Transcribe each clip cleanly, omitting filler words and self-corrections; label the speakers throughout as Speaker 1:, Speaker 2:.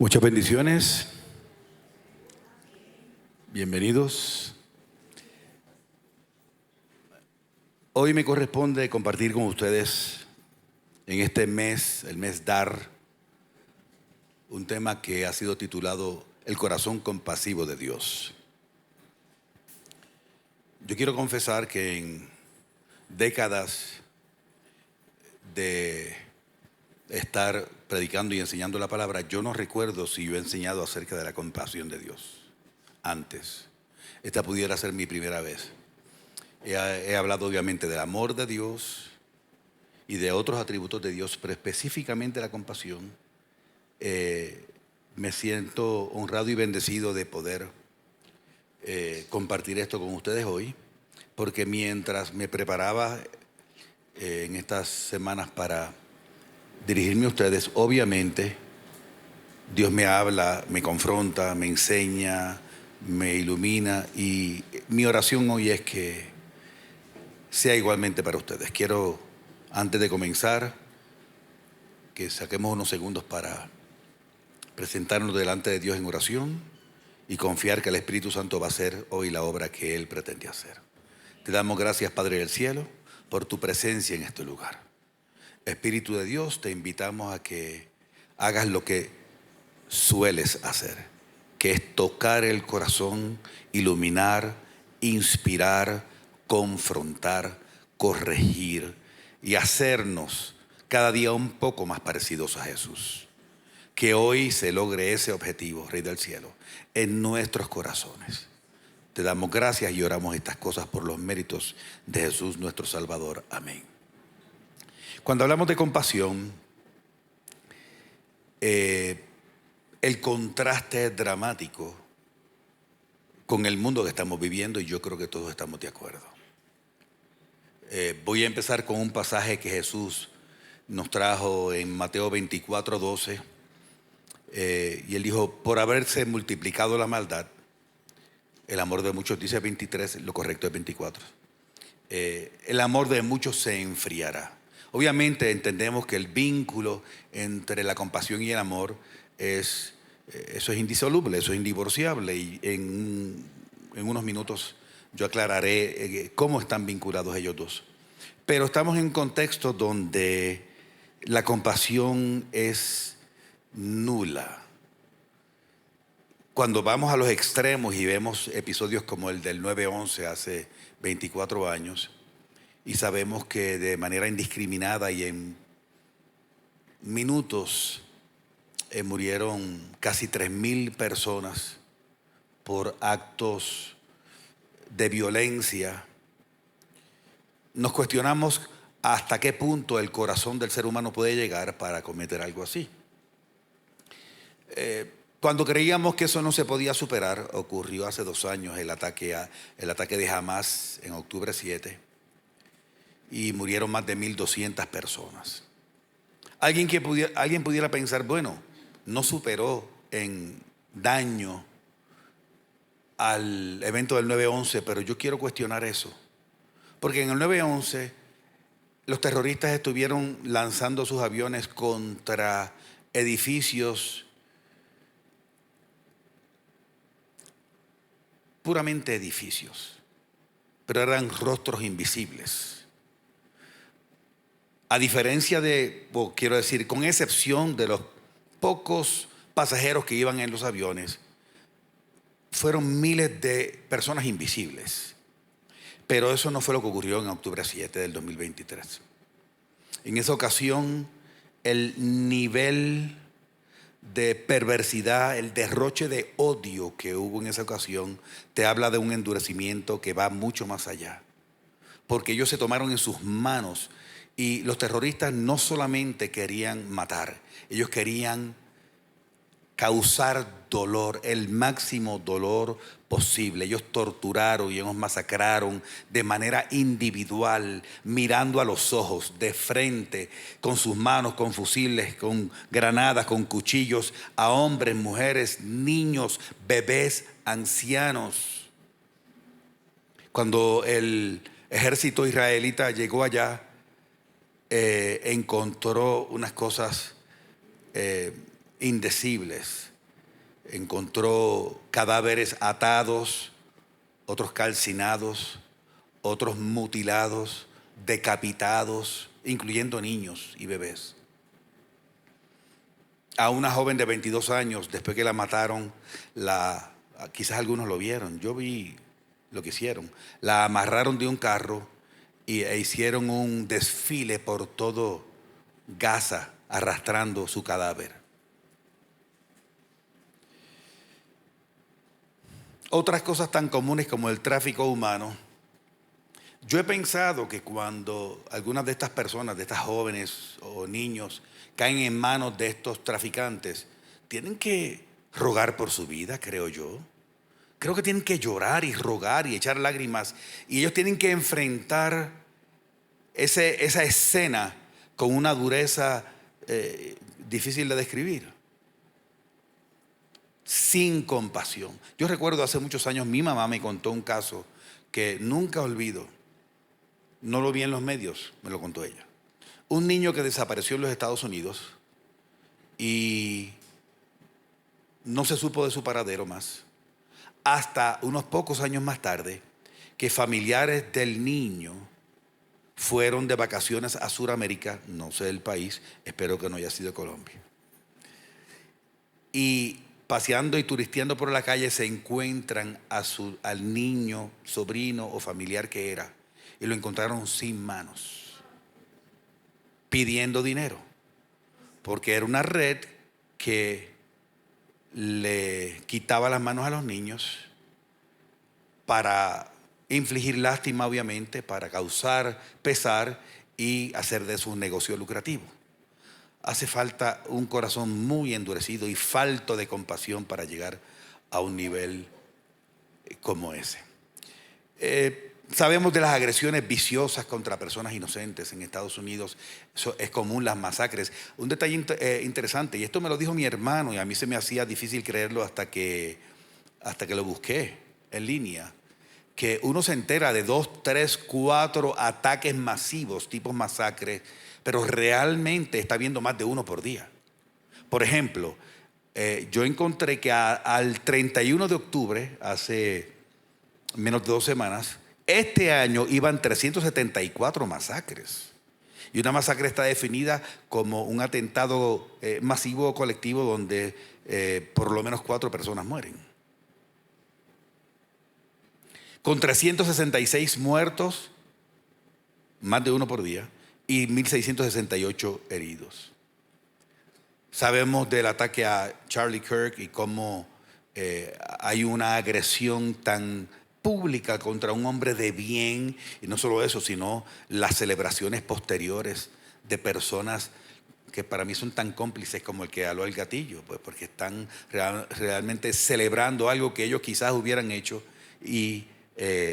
Speaker 1: Muchas bendiciones, bienvenidos. Hoy me corresponde compartir con ustedes en este mes, el mes Dar, un tema que ha sido titulado El corazón compasivo de Dios. Yo quiero confesar que en décadas de estar predicando y enseñando la palabra, yo no recuerdo si yo he enseñado acerca de la compasión de Dios antes. Esta pudiera ser mi primera vez. He hablado obviamente del amor de Dios y de otros atributos de Dios, pero específicamente la compasión. Me siento honrado y bendecido de poder compartir esto con ustedes hoy, porque mientras me preparaba en estas semanas para dirigirme a ustedes, obviamente Dios me habla, me confronta, me enseña, me ilumina, y mi oración hoy es que sea igualmente para ustedes. Quiero, antes de comenzar, que saquemos unos segundos para presentarnos delante de Dios en oración y confiar que el Espíritu Santo va a hacer hoy la obra que Él pretende hacer. Te damos gracias, Padre del Cielo, por tu presencia en este lugar. Espíritu de Dios, te invitamos a que hagas lo que sueles hacer, que es tocar el corazón, iluminar, inspirar, confrontar, corregir y hacernos cada día un poco más parecidos a Jesús. Que hoy se logre ese objetivo, Rey del Cielo, en nuestros corazones. Te damos gracias y oramos estas cosas por los méritos de Jesús nuestro Salvador. Amén. Cuando hablamos de compasión, el contraste es dramático con el mundo que estamos viviendo, y yo creo que todos estamos de acuerdo. Voy a empezar con un pasaje que Jesús nos trajo en Mateo 24:12, y Él dijo: por haberse multiplicado la maldad, el amor de muchos, dice 23, lo correcto es 24, el amor de muchos se enfriará. Obviamente entendemos que el vínculo entre la compasión y el amor eso es indisoluble, eso es indivorciable, y en unos minutos yo aclararé cómo están vinculados ellos dos. Pero estamos en un contexto donde la compasión es nula. Cuando vamos a los extremos y vemos episodios como el del 9/11 hace 24 años, y sabemos que de manera indiscriminada y en minutos murieron casi 3,000 personas por actos de violencia, nos cuestionamos hasta qué punto el corazón del ser humano puede llegar para cometer algo así. Cuando creíamos que eso no se podía superar, ocurrió hace 2 años el ataque de Hamas en octubre 7, y murieron más de 1,200 personas. Alguien pudiera pensar, bueno, no superó en daño al evento del 9/11, pero yo quiero cuestionar eso. Porque en el 9/11 los terroristas estuvieron lanzando sus aviones contra edificios, puramente edificios, pero eran rostros invisibles. A diferencia con excepción de los pocos pasajeros que iban en los aviones, fueron miles de personas invisibles. Pero eso no fue lo que ocurrió en octubre 7 del 2023. En esa ocasión, el nivel de perversidad, el derroche de odio que hubo en esa ocasión, te habla de un endurecimiento que va mucho más allá. Porque ellos se tomaron en sus manos, y los terroristas no solamente querían matar, ellos querían causar dolor, el máximo dolor posible. Ellos torturaron y ellos masacraron de manera individual, mirando a los ojos, de frente, con sus manos, con fusiles, con granadas, con cuchillos, a hombres, mujeres, niños, bebés, ancianos. Cuando el ejército israelita llegó allá, encontró unas cosas indecibles. encontró cadáveres atados, otros calcinados, otros mutilados, decapitados, incluyendo niños y bebés. A una joven de 22 años, después que la mataron, quizás algunos lo vieron, yo vi lo que hicieron. La amarraron de un carro e hicieron un desfile por todo Gaza, arrastrando su cadáver. Otras cosas tan comunes como el tráfico humano. Yo he pensado que cuando algunas de estas personas, de estas jóvenes o niños, caen en manos de estos traficantes, tienen que rogar por su vida, creo yo. Creo que tienen que llorar y rogar y echar lágrimas. Y ellos tienen que enfrentar esa escena con una dureza difícil de describir. Sin compasión. Yo recuerdo hace muchos años, mi mamá me contó un caso que nunca olvido. No lo vi en los medios, me lo contó ella. Un niño que desapareció en los Estados Unidos y no se supo de su paradero más, hasta unos pocos años más tarde, que familiares del niño fueron de vacaciones a Sudamérica, no sé del país, espero que no haya sido Colombia. Y paseando y turisteando por la calle se encuentran al niño, sobrino o familiar que era, y lo encontraron sin manos, pidiendo dinero, porque era una red que le quitaba las manos a los niños para infligir lástima, obviamente, para causar pesar y hacer de su negocio lucrativo. Hace falta un corazón muy endurecido y falto de compasión para llegar a un nivel como ese. Sabemos de las agresiones viciosas contra personas inocentes en Estados Unidos. Eso es común, las masacres. Un detalle interesante, y esto me lo dijo mi hermano y a mí se me hacía difícil creerlo hasta que lo busqué en línea, que uno se entera de 2, 3, 4 ataques masivos, tipos masacres, pero realmente está viendo más de uno por día. Por ejemplo, yo encontré que al 31 de octubre, hace menos de 2 semanas, este año iban 374 masacres. Y una masacre está definida como un atentado masivo o colectivo donde por lo menos 4 personas mueren. Con 366 muertos, más de uno por día, y 1.668 heridos. Sabemos del ataque a Charlie Kirk y cómo hay una agresión tan pública contra un hombre de bien, y no solo eso, sino las celebraciones posteriores de personas que para mí son tan cómplices como el que aló el gatillo, pues porque están realmente celebrando algo que ellos quizás hubieran hecho y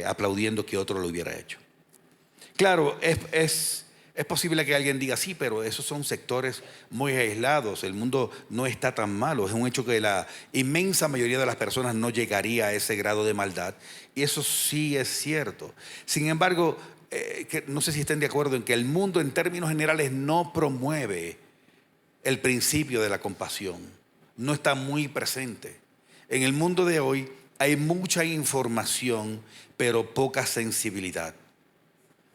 Speaker 1: aplaudiendo que otro lo hubiera hecho. Claro, es posible que alguien diga sí, pero esos son sectores muy aislados. El mundo no está tan malo. Es un hecho que la inmensa mayoría de las personas no llegaría a ese grado de maldad. Y eso sí es cierto. Sin embargo, no sé si estén de acuerdo en que el mundo en términos generales no promueve el principio de la compasión. No está muy presente. En el mundo de hoy hay mucha información, pero poca sensibilidad.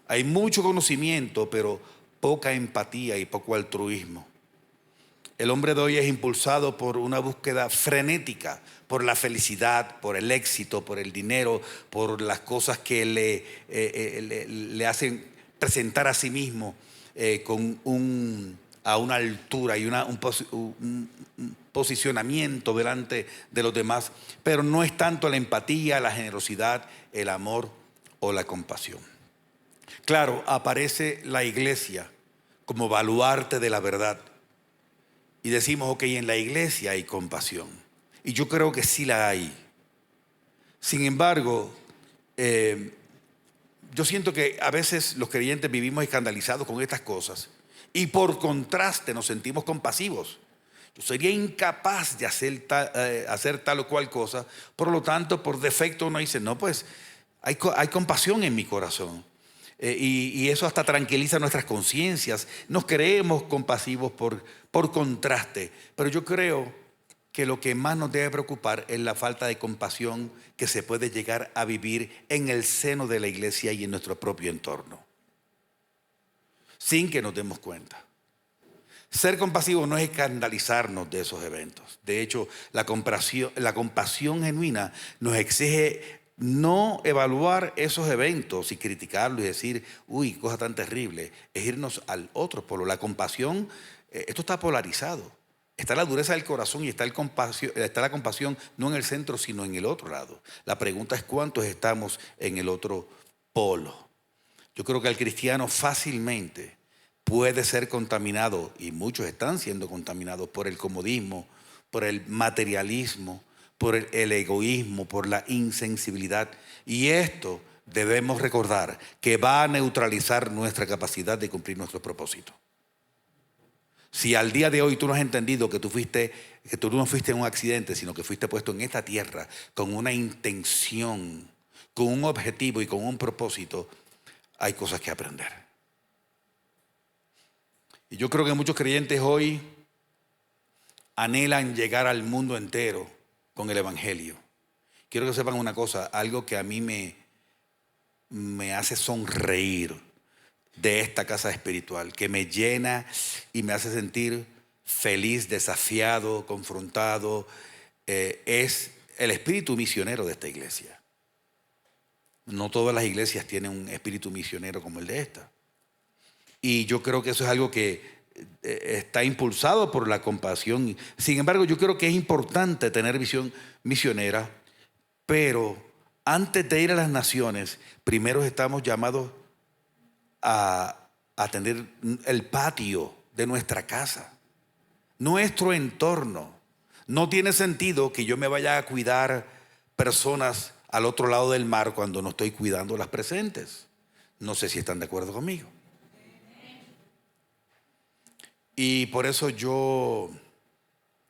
Speaker 1: Hay mucho conocimiento, pero poca empatía y poco altruismo. El hombre de hoy es impulsado por una búsqueda frenética, por la felicidad, por el éxito, por el dinero, por las cosas que le hacen presentar a sí mismo a una altura y un posicionamiento delante de los demás. Pero no es tanto la empatía, la generosidad, el amor o la compasión. Claro, aparece la iglesia como baluarte de la verdad. Y decimos, ok, en la iglesia hay compasión. Y yo creo que sí la hay. Sin embargo, yo siento que a veces los creyentes vivimos escandalizados con estas cosas. Y por contraste nos sentimos compasivos. Yo sería incapaz de hacer tal o cual cosa. Por lo tanto, por defecto uno dice, no, pues hay compasión en mi corazón. Y eso hasta tranquiliza nuestras conciencias. Nos creemos compasivos por contraste. Pero yo creo que lo que más nos debe preocupar es la falta de compasión que se puede llegar a vivir en el seno de la iglesia y en nuestro propio entorno, sin que nos demos cuenta. Ser compasivo no es escandalizarnos de esos eventos. De hecho, la compasión genuina nos exige no evaluar esos eventos y criticarlos y decir, uy, cosa tan terrible, es irnos al otro polo. La compasión, esto está polarizado. Está la dureza del corazón y está la compasión no en el centro, sino en el otro lado. La pregunta es cuántos estamos en el otro polo. Yo creo que el cristiano fácilmente puede ser contaminado, y muchos están siendo contaminados por el comodismo, por el materialismo, por el egoísmo, por la insensibilidad. Y esto debemos recordar que va a neutralizar nuestra capacidad de cumplir nuestro propósito. Si al día de hoy tú no has entendido que tú no fuiste en un accidente, sino que fuiste puesto en esta tierra con una intención, con un objetivo y con un propósito, hay cosas que aprender. Y yo creo que muchos creyentes hoy anhelan llegar al mundo entero con el evangelio. Quiero que sepan una cosa, algo que a mí me hace sonreír de esta casa espiritual, que me llena y me hace sentir feliz, desafiado, confrontado, es el espíritu misionero de esta iglesia. No todas las iglesias tienen un espíritu misionero como el de esta. Y yo creo que eso es algo que está impulsado por la compasión. Sin embargo, yo creo que es importante tener visión misionera, pero antes de ir a las naciones, primero estamos llamados a atender el patio de nuestra casa, nuestro entorno. No tiene sentido que yo me vaya a cuidar personas al otro lado del mar cuando no estoy cuidando las presentes. No sé si están de acuerdo conmigo. Y por eso yo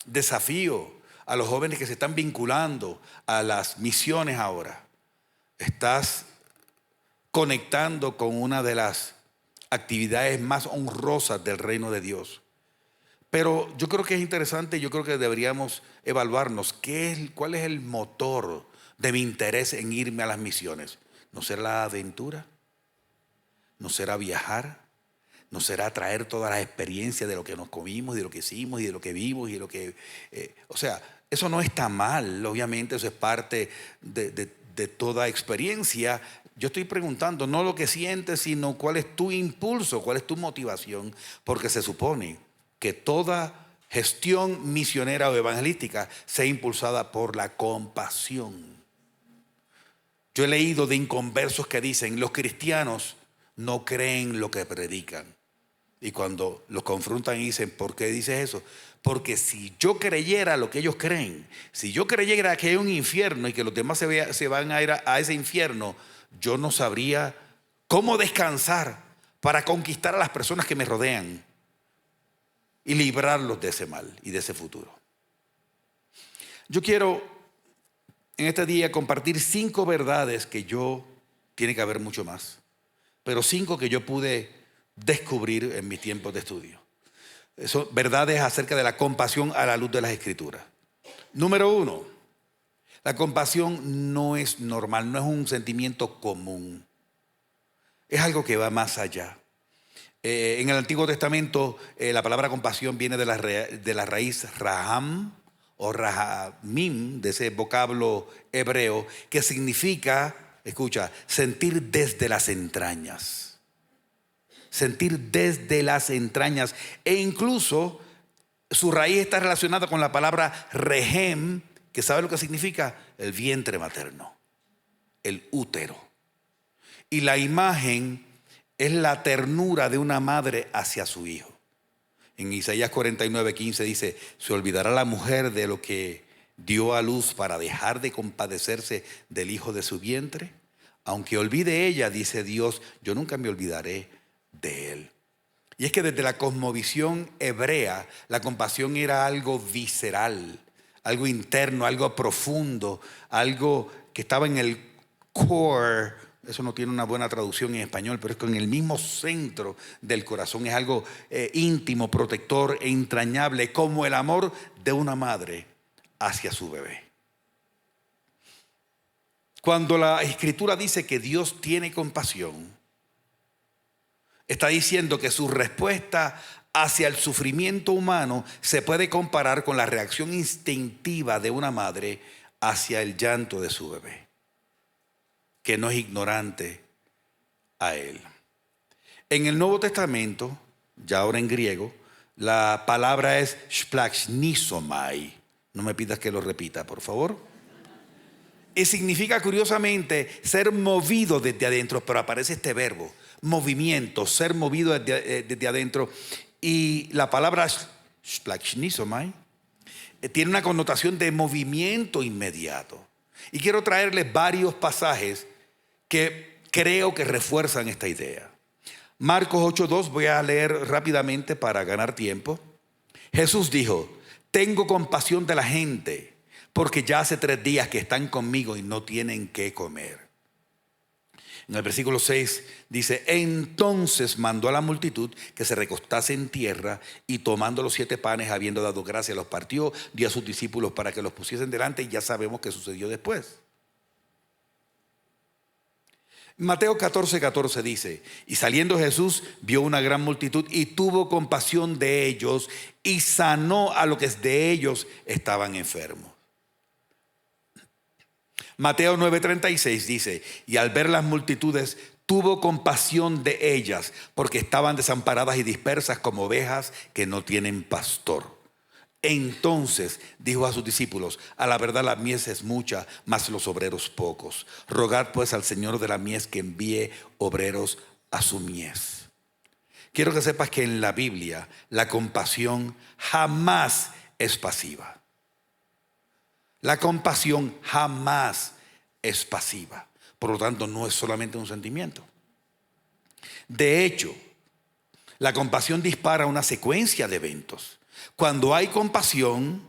Speaker 1: desafío a los jóvenes que se están vinculando a las misiones ahora. Estás conectando con una de las actividades más honrosas del reino de Dios. Pero yo creo que es interesante, yo creo que deberíamos evaluarnos cuál es el motor de mi interés en irme a las misiones. ¿No será la aventura? ¿No será viajar? ¿No será traer todas las experiencias de lo que nos comimos, de lo que hicimos y de lo que vimos y de lo que... o sea, eso no está mal, obviamente eso es parte de toda experiencia. Yo estoy preguntando no lo que sientes, sino cuál es tu impulso, cuál es tu motivación, porque se supone que toda gestión misionera o evangelística sea impulsada por la compasión. Yo he leído de inconversos que dicen, los cristianos no creen lo que predican. Y cuando los confrontan y dicen, ¿por qué dices eso? Porque si yo creyera lo que ellos creen, si yo creyera que hay un infierno y que los demás se van a ir a ese infierno, yo no sabría cómo descansar para conquistar a las personas que me rodean y librarlos de ese mal y de ese futuro. Yo quiero en este día compartir 5 verdades tiene que haber mucho más, pero 5 que yo pude descubrir en mi tiempo de estudio. Son verdades acerca de la compasión a la luz de las Escrituras. Número 1, la compasión no es normal, no es un sentimiento común. Es algo que va más allá. En el Antiguo Testamento la palabra compasión viene de la raíz raham o rahamim, de ese vocablo hebreo que significa, escucha, sentir desde las entrañas. Sentir desde las entrañas. E incluso su raíz está relacionada con la palabra rehem, que sabe lo que significa el vientre materno, el útero. Y la imagen es la ternura de una madre hacia su hijo. En Isaías 49:15 dice, se olvidará la mujer de lo que dio a luz para dejar de compadecerse del hijo de su vientre. Aunque olvide ella, dice Dios, yo nunca me olvidaré de él. Y es que desde la cosmovisión hebrea, la compasión era algo visceral, algo interno, algo profundo, algo que estaba en el core. Eso no tiene una buena traducción en español, pero es que en el mismo centro del corazón. Es algo íntimo, protector e entrañable, como el amor de una madre hacia su bebé. Cuando la Escritura dice que Dios tiene compasión, está diciendo que su respuesta hacia el sufrimiento humano se puede comparar con la reacción instintiva de una madre hacia el llanto de su bebé, que no es ignorante a él. En el Nuevo Testamento, ya ahora en griego, la palabra es splachnizomai. No me pidas que lo repita, por favor. Y significa curiosamente ser movido desde adentro, pero aparece este verbo, movimiento, ser movido desde adentro. Y la palabra splachnizomai tiene una connotación de movimiento inmediato. Y quiero traerles varios pasajes que creo que refuerzan esta idea. Marcos 8:2, voy a leer rápidamente para ganar tiempo. Jesús dijo: tengo compasión de la gente, porque ya hace 3 días que están conmigo y no tienen qué comer. En el versículo 6 dice: entonces mandó a la multitud que se recostase en tierra, y tomando los 7 panes, habiendo dado gracias, los partió, dio a sus discípulos para que los pusiesen delante, y ya sabemos qué sucedió después. Mateo 14:14 dice: y saliendo Jesús vio una gran multitud y tuvo compasión de ellos y sanó a los que de ellos estaban enfermos. Mateo 9:36 dice: y al ver las multitudes tuvo compasión de ellas, porque estaban desamparadas y dispersas como ovejas que no tienen pastor. Entonces dijo a sus discípulos: a la verdad la mies es mucha, mas los obreros pocos. Rogad pues al Señor de la mies que envíe obreros a su mies. Quiero que sepas que en la Biblia la compasión jamás es pasiva. La compasión jamás es pasiva. Por lo tanto, no es solamente un sentimiento. De hecho, la compasión dispara una secuencia de eventos. Cuando hay compasión,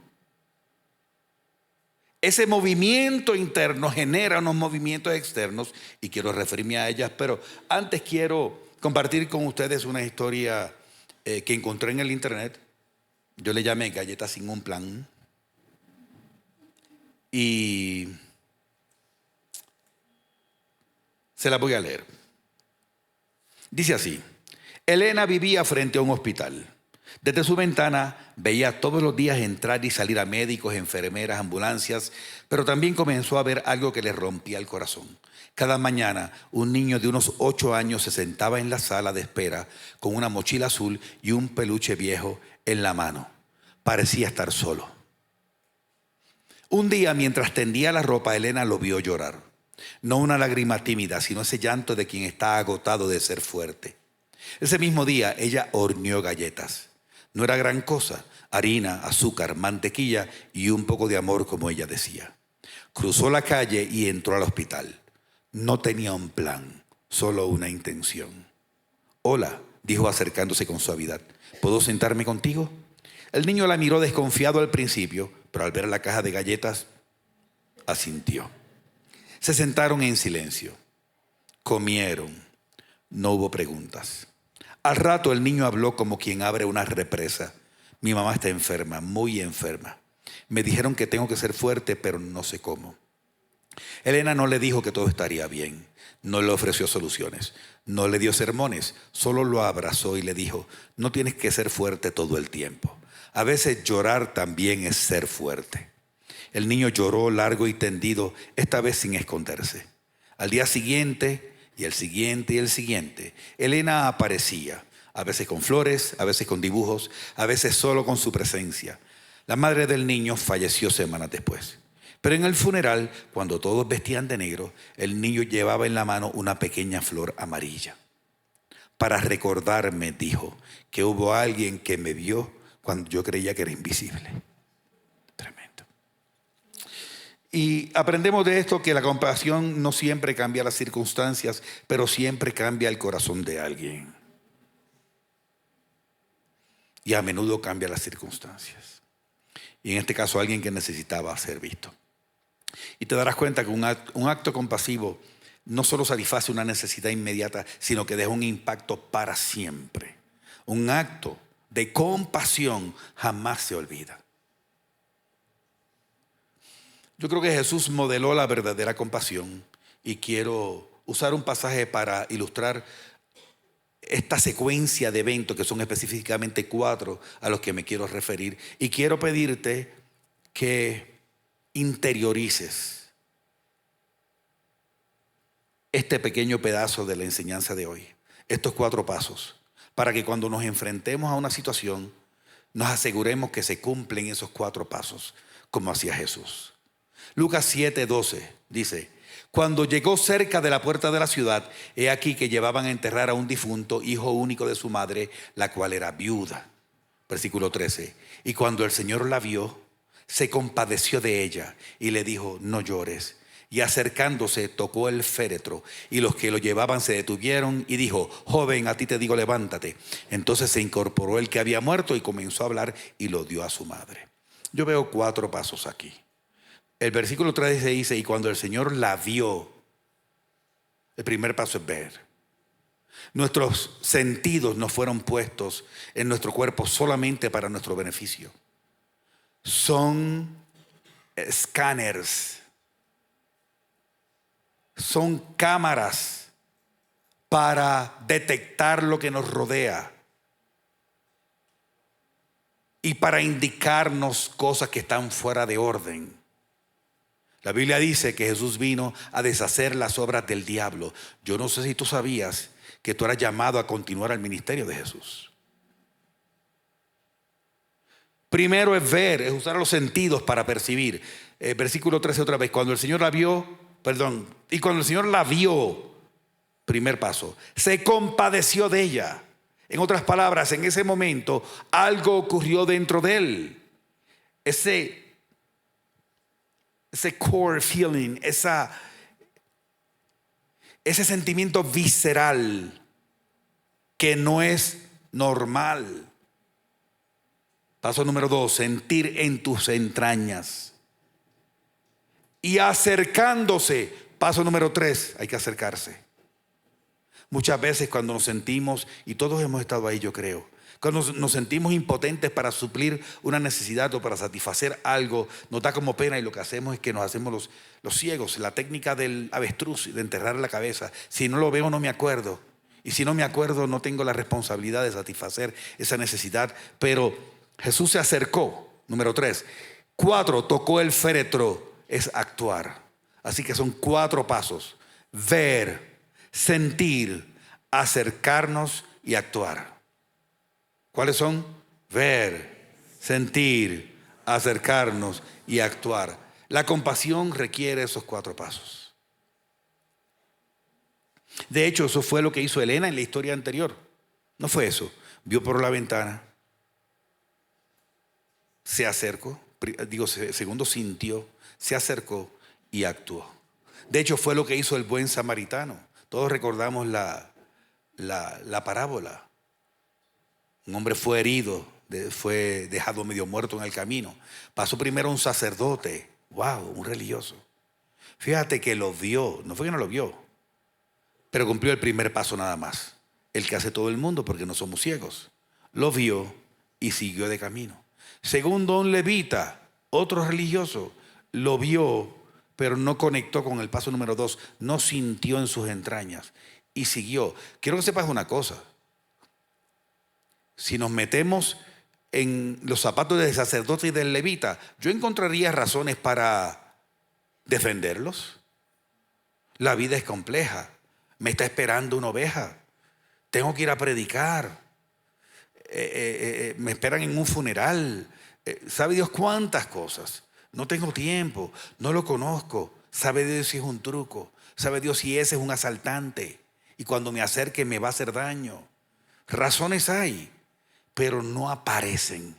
Speaker 1: ese movimiento interno genera unos movimientos externos, y quiero referirme a ellas, pero antes quiero compartir con ustedes una historia que encontré en el internet. Yo le llamé galletas sin un plan, y se la voy a leer. Dice así: Elena vivía frente a un hospital. Desde su ventana veía todos los días entrar y salir a médicos, enfermeras, ambulancias, pero también comenzó a ver algo que le rompía el corazón. Cada mañana un niño de unos 8 años se sentaba en la sala de espera con una mochila azul y un peluche viejo en la mano. Parecía estar solo. Un día, mientras tendía la ropa, Elena lo vio llorar. No una lágrima tímida, sino ese llanto de quien está agotado de ser fuerte. Ese mismo día ella horneó galletas. No era gran cosa: harina, azúcar, mantequilla y un poco de amor, como ella decía. Cruzó la calle y entró al hospital. No tenía un plan, solo una intención. Hola, dijo acercándose con suavidad. ¿Puedo sentarme contigo? El niño la miró desconfiado al principio, pero al ver la caja de galletas, asintió. Se sentaron en silencio. Comieron. No hubo preguntas. Al rato el niño habló como quien abre una represa. Mi mamá está enferma, muy enferma. Me dijeron que tengo que ser fuerte, pero no sé cómo. Elena no le dijo que todo estaría bien. No le ofreció soluciones. No le dio sermones. Solo lo abrazó y le dijo: no tienes que ser fuerte todo el tiempo. A veces llorar también es ser fuerte. El niño lloró largo y tendido, esta vez sin esconderse. Al día siguiente, y el siguiente y el siguiente, Elena aparecía, a veces con flores, a veces con dibujos, a veces solo con su presencia. La madre del niño falleció semanas después. Pero en el funeral, cuando todos vestían de negro, el niño llevaba en la mano una pequeña flor amarilla. Para recordarme, dijo, que hubo alguien que me vio cuando yo creía que era invisible. Tremendo. Y aprendemos de esto que la compasión no siempre cambia las circunstancias, pero siempre cambia el corazón de alguien. Y a menudo cambia las circunstancias. Y en este caso, alguien que necesitaba ser visto. Y te darás cuenta que un acto compasivo no solo satisface una necesidad inmediata, sino que deja un impacto para siempre. Un acto de compasión jamás se olvida. Yo creo que Jesús modeló la verdadera compasión y quiero usar un pasaje para ilustrar esta secuencia de eventos, que son específicamente 4 a los que me quiero referir. Y quiero pedirte que interiorices este pequeño pedazo de la enseñanza de hoy, estos 4 pasos, para que cuando nos enfrentemos a una situación, nos aseguremos que se cumplen esos 4 pasos, como hacía Jesús. Lucas 7:12 dice: cuando llegó cerca de la puerta de la ciudad, he aquí que llevaban a enterrar a un difunto, hijo único de su madre, la cual era viuda. Versículo 13. Y cuando el Señor la vio, se compadeció de ella y le dijo: no llores. Y acercándose, tocó el féretro, y los que lo llevaban se detuvieron, y dijo: joven, a ti te digo, levántate. Entonces se incorporó el que había muerto y comenzó a hablar, y lo dio a su madre. Yo veo 4 pasos aquí. El versículo 13 dice: y cuando el Señor la vio. El primer paso es ver. Nuestros sentidos no fueron puestos en nuestro cuerpo solamente para nuestro beneficio. Son escáneres, son cámaras para detectar lo que nos rodea y para indicarnos cosas que están fuera de orden. La Biblia dice que Jesús vino a deshacer las obras del diablo. Yo no sé si tú sabías que tú eras llamado a continuar el ministerio de Jesús. Primero es ver, es usar los sentidos para percibir. Versículo 13 otra vez: cuando el Señor la vio, y cuando el Señor la vio, primer paso, se compadeció de ella. En otras palabras, en ese momento algo ocurrió dentro de él. Ese core feeling, ese sentimiento visceral que no es normal. Paso número 2, sentir en tus entrañas. Y acercándose, paso número 3, hay que acercarse. Muchas veces cuando nos sentimos, y todos hemos estado ahí, yo creo, cuando nos sentimos impotentes para suplir una necesidad o para satisfacer algo, nos da como pena, y lo que hacemos es que nos hacemos los ciegos. La técnica del avestruz, de enterrar la cabeza: si no lo veo no me acuerdo, y si no me acuerdo no tengo la responsabilidad de satisfacer esa necesidad. Pero Jesús se acercó. Número 3. 4, tocó el féretro, es actuar. Así que son 4 pasos: ver, sentir, acercarnos y actuar. ¿Cuáles son? Ver, sentir, acercarnos y actuar. La compasión requiere esos 4 pasos. De hecho, eso fue lo que hizo Elena en la historia anterior. No fue eso. Vio por la ventana, se acercó, segundo sintió, se acercó y actuó. De hecho, fue lo que hizo el buen samaritano. Todos recordamos la parábola. Un hombre fue herido, fue dejado medio muerto en el camino. Pasó primero un sacerdote, un religioso. Fíjate que lo vio, no fue que no lo vio, pero cumplió el primer paso nada más. El que hace todo el mundo, porque no somos ciegos. Lo vio y siguió de camino. Segundo, un levita, otro religioso, lo vio, pero no conectó con el paso número 2, no sintió en sus entrañas y siguió. Quiero que sepas una cosa: si nos metemos en los zapatos del sacerdote y del levita, yo encontraría razones para defenderlos. La vida es compleja. Me está esperando una oveja. Tengo que ir a predicar. Me esperan en un funeral. ¿Sabe Dios cuántas cosas? No tengo tiempo. No lo conozco. ¿Sabe Dios si es un truco? ¿Sabe Dios si ese es un asaltante? Y cuando me acerque me va a hacer daño. Razones hay, pero no aparecen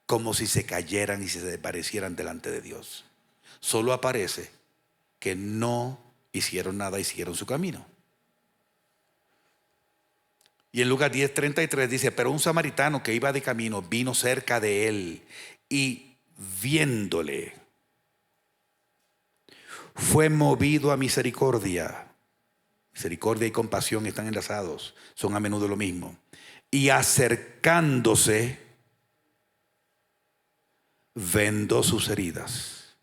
Speaker 1: como si se cayeran y se desaparecieran delante de Dios. Solo aparece que no hicieron nada y siguieron su camino. Y en Lucas 10:33 dice: pero un samaritano que iba de camino vino cerca de él y viéndole fue movido a misericordia. Misericordia y compasión están enlazados, son a menudo lo mismo. Y acercándose, vendó sus heridas.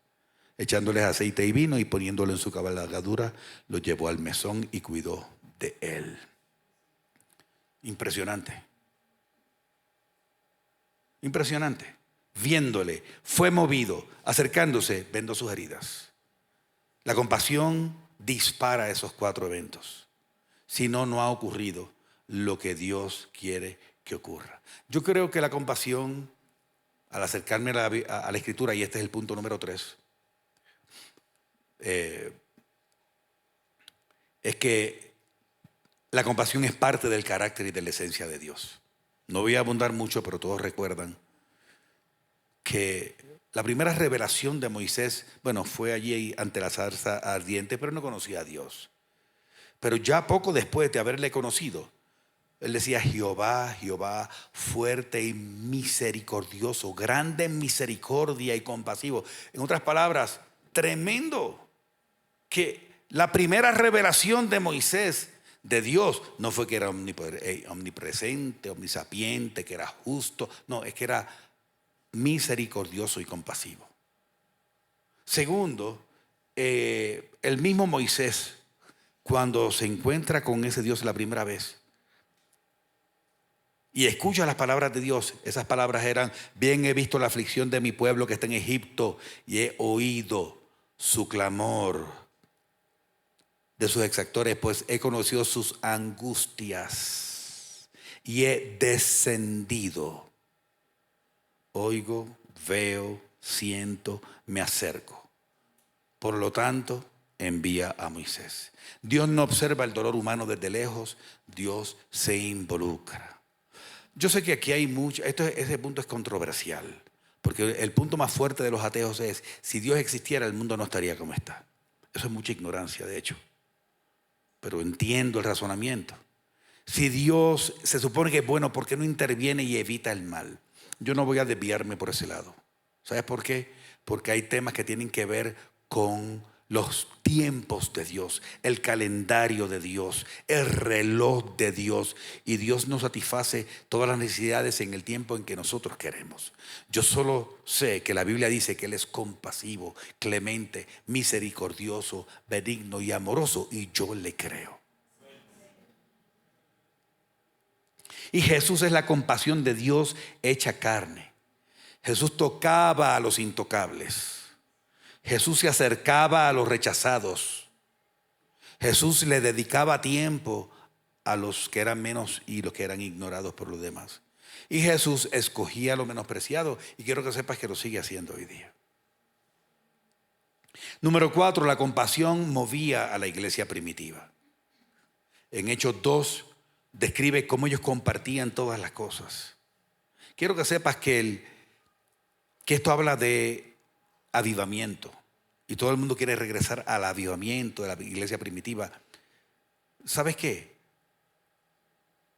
Speaker 1: Echándoles aceite y vino y poniéndolo en su cabalgadura, lo llevó al mesón y cuidó de él. Impresionante. Impresionante. Viéndole, fue movido, acercándose, vendó sus heridas. La compasión dispara esos 4 eventos. Si no, no ha ocurrido lo que Dios quiere que ocurra. Yo creo que la compasión, al acercarme a la Escritura, y este es el punto número 3, es que la compasión es parte del carácter y de la esencia de Dios. No voy a abundar mucho, pero todos recuerdan que la primera revelación de Moisés, fue allí ante la zarza ardiente, pero no conocía a Dios. Pero ya poco después de haberle conocido, él decía: Jehová, Jehová, fuerte y misericordioso, grande en misericordia y compasivo. En otras palabras, tremendo. Que la primera revelación de Moisés de Dios no fue que era omnipresente, omnisapiente, que era justo. No, es que era misericordioso y compasivo. Segundo, el mismo Moisés, cuando se encuentra con ese Dios la primera vez y escucha las palabras de Dios, esas palabras eran: bien he visto la aflicción de mi pueblo que está en Egipto y he oído su clamor de sus exactores, pues he conocido sus angustias y he descendido. Oigo, veo, siento, me acerco. Por lo tanto, envía a Moisés. Dios no observa el dolor humano desde lejos, Dios se involucra. Yo sé que aquí hay mucho, ese punto es controversial, porque el punto más fuerte de los ateos es: si Dios existiera, el mundo no estaría como está. Eso es mucha ignorancia, de hecho. Pero entiendo el razonamiento. Si Dios se supone que es bueno, ¿por qué no interviene y evita el mal? Yo no voy a desviarme por ese lado. ¿Sabes por qué? Porque hay temas que tienen que ver con los tiempos de Dios, el calendario de Dios, el reloj de Dios. Y Dios no satisface todas las necesidades en el tiempo en que nosotros queremos. Yo solo sé que la Biblia dice que Él es compasivo, clemente, misericordioso, benigno y amoroso, y yo le creo. Y Jesús es la compasión de Dios hecha carne. Jesús tocaba a los intocables. Jesús se acercaba a los rechazados. Jesús le dedicaba tiempo a los que eran menos y los que eran ignorados por los demás. Y Jesús escogía lo menospreciado, y quiero que sepas que lo sigue haciendo hoy día. Número 4, la compasión movía a la iglesia primitiva. En Hechos 2 describe cómo ellos compartían todas las cosas. Quiero que sepas que esto habla de avivamiento, y todo el mundo quiere regresar al avivamiento de la iglesia primitiva. ¿Sabes qué?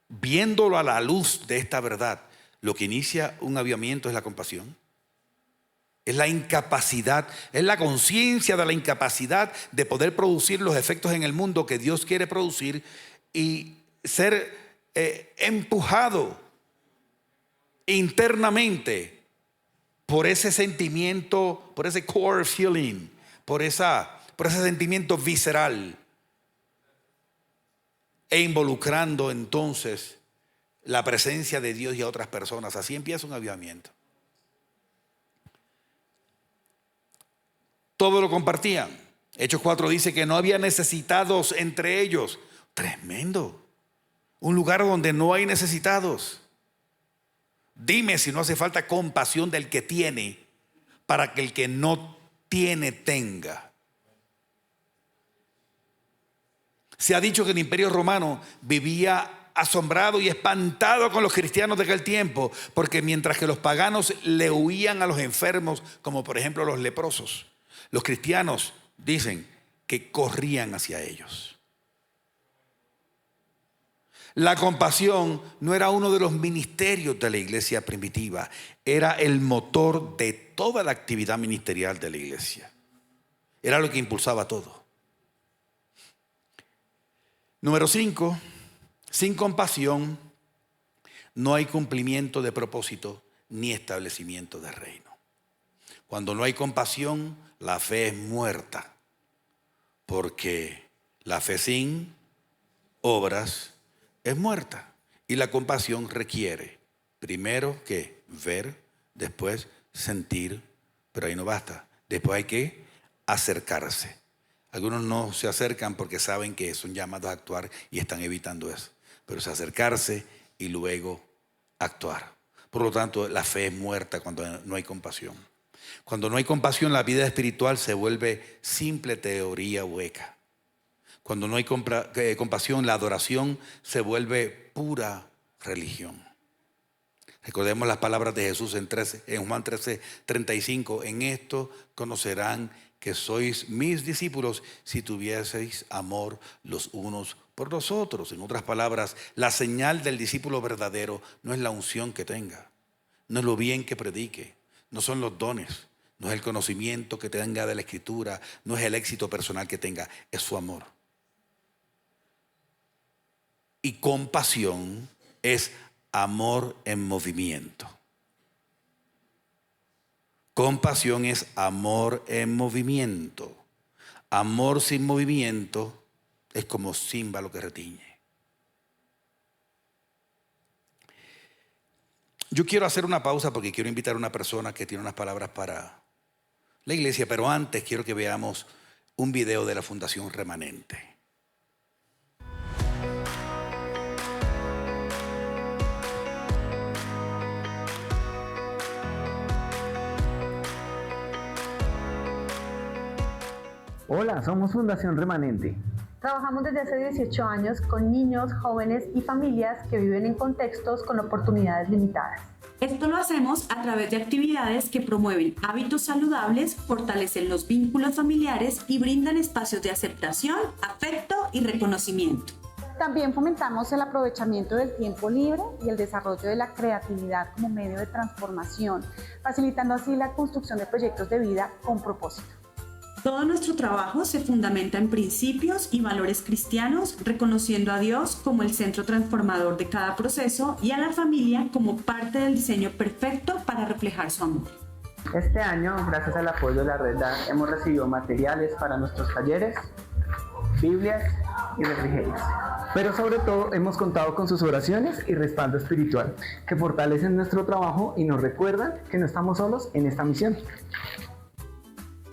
Speaker 1: Viéndolo a la luz de esta verdad, lo que inicia un avivamiento es la compasión. Es la incapacidad, es la conciencia de la incapacidad de poder producir los efectos en el mundo que Dios quiere producir, y ser empujado internamente por ese sentimiento, por ese core feeling, por ese sentimiento visceral, e involucrando entonces la presencia de Dios y a otras personas. Así empieza un avivamiento. Todo lo compartían. Hechos 4 dice que no había necesitados entre ellos. Tremendo. Un lugar donde no hay necesitados. Dime si no hace falta compasión del que tiene para que el que no tiene tenga. Se ha dicho que el Imperio Romano vivía asombrado y espantado con los cristianos de aquel tiempo, porque mientras que los paganos le huían a los enfermos, como por ejemplo los leprosos, los cristianos dicen que corrían hacia ellos. La compasión no era uno de los ministerios de la iglesia primitiva, era el motor de toda la actividad ministerial de la iglesia. Era lo que impulsaba todo. Número 5, sin compasión no hay cumplimiento de propósito ni establecimiento de reino. Cuando no hay compasión, la fe es muerta, porque la fe sin obras es muerta. Y la compasión requiere, primero que ver, después sentir, pero ahí no basta. Después hay que acercarse. Algunos no se acercan porque saben que son llamados a actuar y están evitando eso. Pero es acercarse y luego actuar. Por lo tanto, la fe es muerta cuando no hay compasión. Cuando no hay compasión, la vida espiritual se vuelve simple teoría hueca. Cuando no hay compasión, la adoración se vuelve pura religión. Recordemos las palabras de Jesús en Juan 13:35. En esto conocerán que sois mis discípulos si tuvieseis amor los unos por los otros. En otras palabras, la señal del discípulo verdadero no es la unción que tenga, no es lo bien que predique, no son los dones, no es el conocimiento que tenga de la Escritura, no es el éxito personal que tenga, es su amor. Y compasión es amor en movimiento. Compasión es amor en movimiento. Amor sin movimiento es como címbalo que retiñe. Yo quiero hacer una pausa porque quiero invitar a una persona que tiene unas palabras para la iglesia, pero antes quiero que veamos un video de la Fundación Remanente.
Speaker 2: Hola, somos Fundación Remanente.
Speaker 3: Trabajamos desde hace 18 años con niños, jóvenes y familias que viven en contextos con oportunidades limitadas.
Speaker 4: Esto lo hacemos a través de actividades que promueven hábitos saludables, fortalecen los vínculos familiares y brindan espacios de aceptación, afecto y reconocimiento.
Speaker 3: También fomentamos el aprovechamiento del tiempo libre y el desarrollo de la creatividad como medio de transformación, facilitando así la construcción de proyectos de vida con propósito.
Speaker 4: Todo nuestro trabajo se fundamenta en principios y valores cristianos, reconociendo a Dios como el centro transformador de cada proceso y a la familia como parte del diseño perfecto para reflejar su amor.
Speaker 2: Este año, gracias al apoyo de la Red DAR, hemos recibido materiales para nuestros talleres, Biblias y refrigerios. Pero sobre todo hemos contado con sus oraciones y respaldo espiritual, que fortalecen nuestro trabajo y nos recuerdan que no estamos solos en esta misión.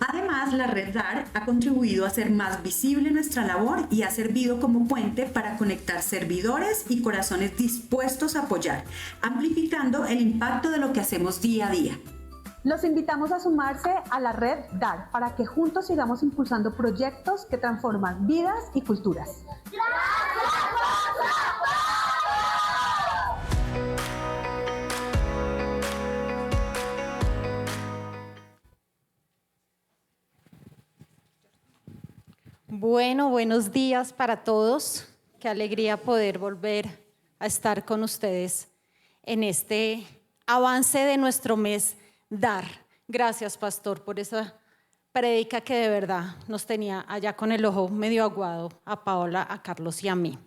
Speaker 4: Además, la Red DAR ha contribuido a hacer más visible nuestra labor y ha servido como puente para conectar servidores y corazones dispuestos a apoyar, amplificando el impacto de lo que hacemos día a día.
Speaker 3: Los invitamos a sumarse a la Red DAR para que juntos sigamos impulsando proyectos que transforman vidas y culturas.
Speaker 5: Bueno, buenos días para todos. Qué alegría poder volver a estar con ustedes en este avance de nuestro mes DAR. Gracias, pastor, por esa prédica que de verdad nos tenía allá con el ojo medio aguado a Paola, a Carlos y a mí.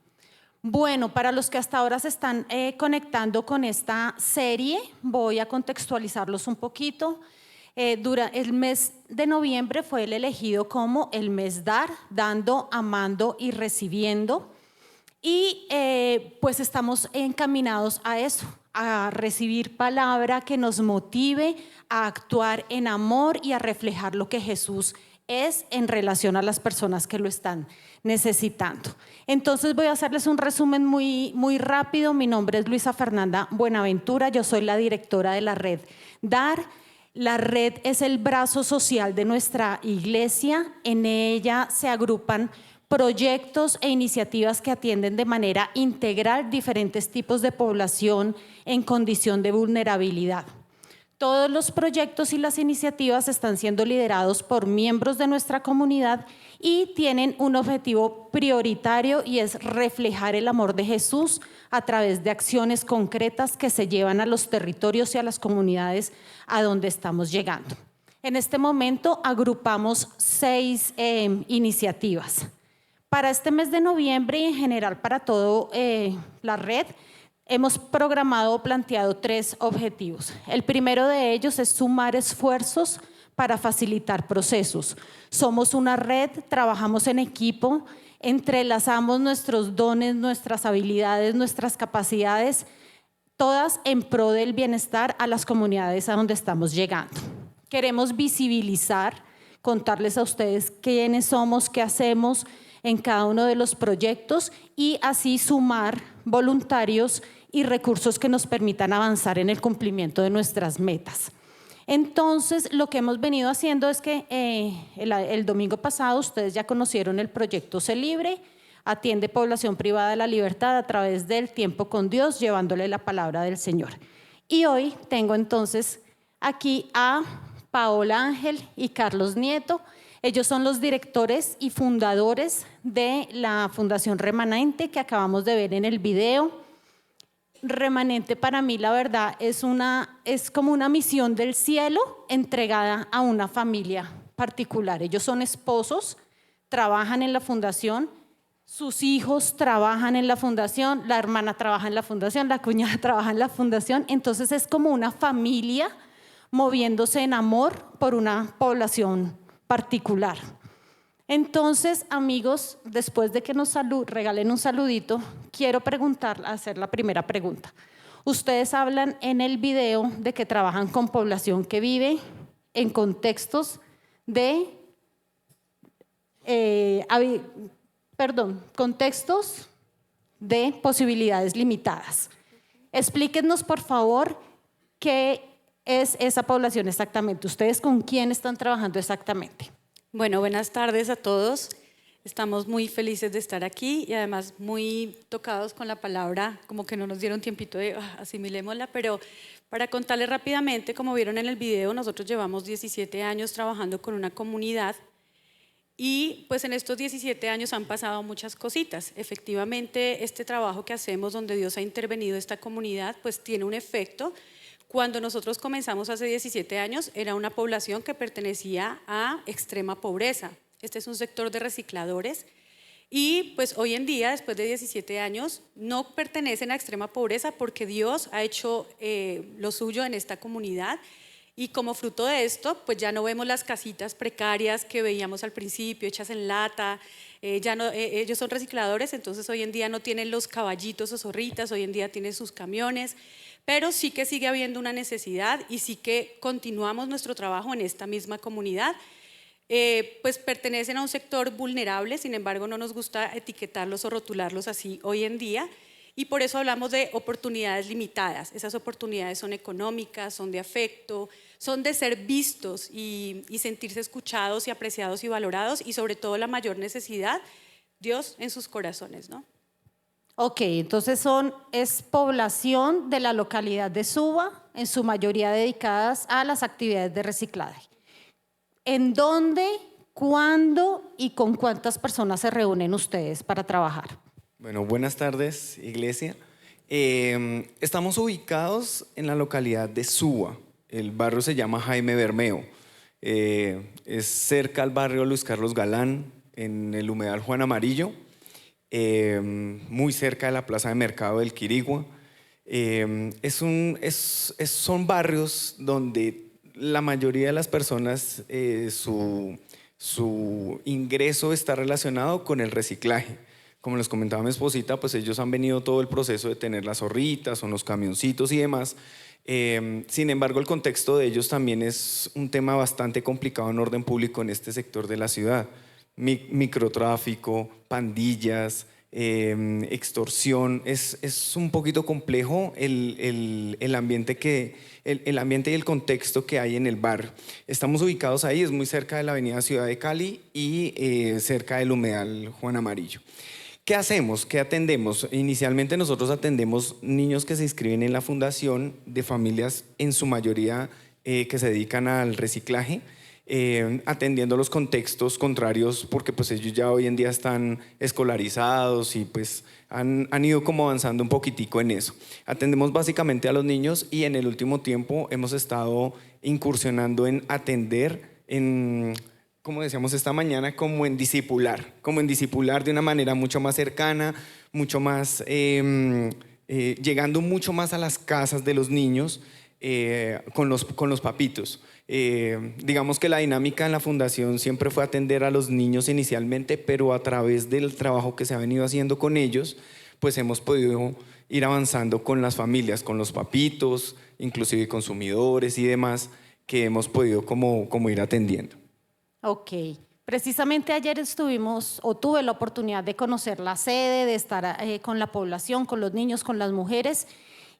Speaker 5: Bueno, para los que hasta ahora se están conectando con esta serie, voy a contextualizarlos un poquito. El mes de noviembre fue el elegido como el mes DAR, dando, amando y recibiendo. Y pues estamos encaminados a eso, a recibir palabra que nos motive a actuar en amor y a reflejar lo que Jesús es en relación a las personas que lo están necesitando. Entonces voy a hacerles un resumen muy rápido. Mi nombre es Luisa Fernanda Buenaventura, yo soy la directora de la Red DAR. La red es el brazo social de nuestra iglesia. En ella se agrupan proyectos e iniciativas que atienden de manera integral diferentes tipos de población en condición de vulnerabilidad. Todos los proyectos y las iniciativas están siendo liderados por miembros de nuestra comunidad y tienen un objetivo prioritario y es reflejar el amor de Jesús a través de acciones concretas que se llevan a los territorios y a las comunidades a donde estamos llegando. En este momento agrupamos 6 iniciativas. Para este mes de noviembre y en general para toda la red, hemos programado o planteado 3 objetivos. El primero de ellos es sumar esfuerzos para facilitar procesos. Somos una red, trabajamos en equipo, entrelazamos nuestros dones, nuestras habilidades, nuestras capacidades, todas en pro del bienestar a las comunidades a donde estamos llegando. Queremos visibilizar, contarles a ustedes quiénes somos, qué hacemos en cada uno de los proyectos y así sumar voluntarios y recursos que nos permitan avanzar en el cumplimiento de nuestras metas. Entonces, lo que hemos venido haciendo es que el domingo pasado ustedes ya conocieron el proyecto Sé Libre, atiende población privada de la libertad a través del tiempo con Dios, llevándole la palabra del Señor. Y hoy tengo entonces aquí a Paola Ángel y Carlos Nieto. Ellos son los directores y fundadores de la Fundación Remanente que acabamos de ver en el video. Remanente para mí, la verdad, es como una misión del cielo entregada a una familia particular. Ellos son esposos, trabajan en la fundación, sus hijos trabajan en la fundación, la hermana trabaja en la fundación, la cuñada trabaja en la fundación. Entonces es como una familia moviéndose en amor por una población particular. Entonces, amigos, después de que nos regalen un saludito, quiero hacer la primera pregunta. Ustedes hablan en el video de que trabajan con población que vive en contextos de, contextos de posibilidades limitadas. Explíquenos, por favor, qué es esa población exactamente. ¿Ustedes con quién están trabajando exactamente?
Speaker 6: Bueno, buenas tardes a todos. Estamos muy felices de estar aquí y además muy tocados con la palabra, como que no nos dieron tiempito de asimilémosla, pero para contarles rápidamente, como vieron en el video, nosotros llevamos 17 años trabajando con una comunidad y pues en estos 17 años han pasado muchas cositas. Efectivamente, este trabajo que hacemos donde Dios ha intervenido en esta comunidad, pues tiene un efecto. Cuando nosotros comenzamos hace 17 años, era una población que pertenecía a extrema pobreza. Este es un sector de recicladores y pues hoy en día, después de 17 años, no pertenecen a extrema pobreza porque Dios ha hecho lo suyo en esta comunidad y como fruto de esto, pues ya no vemos las casitas precarias que veíamos al principio, hechas en lata. Ellos son recicladores, entonces hoy en día no tienen los caballitos o zorritas, hoy en día tienen sus camiones. Pero sí que sigue habiendo una necesidad y sí que continuamos nuestro trabajo en esta misma comunidad. Pues pertenecen a un sector vulnerable, sin embargo no nos gusta etiquetarlos o rotularlos así hoy en día y por eso hablamos de oportunidades limitadas. Esas oportunidades son económicas, son de afecto, son de ser vistos y sentirse escuchados y apreciados y valorados y sobre todo la mayor necesidad, Dios en sus corazones, ¿no?
Speaker 5: Ok, entonces es población de la localidad de Suba, en su mayoría dedicadas a las actividades de reciclaje. ¿En dónde, cuándo y con cuántas personas se reúnen ustedes para trabajar?
Speaker 7: Bueno, buenas tardes, iglesia. Estamos ubicados en la localidad de Suba. El barrio se llama Jaime Bermeo. Es cerca al barrio Luis Carlos Galán, en el humedal Juan Amarillo. Muy cerca de la plaza de mercado del Quirigua. Son barrios donde la mayoría de las personas su ingreso está relacionado con el reciclaje. Como les comentaba mi esposita, pues ellos han venido todo el proceso de tener las zorritas o los camioncitos y demás. Sin embargo, el contexto de ellos también es un tema bastante complicado en orden público en este sector de la ciudad. Microtráfico, pandillas, extorsión, es un poquito complejo el ambiente y el contexto que hay en el barrio. Estamos ubicados ahí, es muy cerca de la avenida Ciudad de Cali y cerca del humedal Juan Amarillo. ¿Qué hacemos? ¿Qué atendemos? Inicialmente nosotros atendemos niños que se inscriben en la fundación de familias en su mayoría que se dedican al reciclaje. Atendiendo los contextos contrarios porque pues ellos ya hoy en día están escolarizados y pues han ido como avanzando un poquitico en eso. Atendemos básicamente a los niños y en el último tiempo hemos estado incursionando en atender como decíamos esta mañana, como en discipular de una manera mucho más cercana, mucho más llegando mucho más a las casas de los niños. con los papitos. Digamos que la dinámica en la fundación siempre fue atender a los niños inicialmente, pero a través del trabajo que se ha venido haciendo con ellos, pues hemos podido ir avanzando con las familias, con los papitos, inclusive consumidores y demás, que hemos podido como ir atendiendo.
Speaker 5: Ok. Precisamente ayer tuve la oportunidad de conocer la sede, de estar con la población, con los niños, con las mujeres,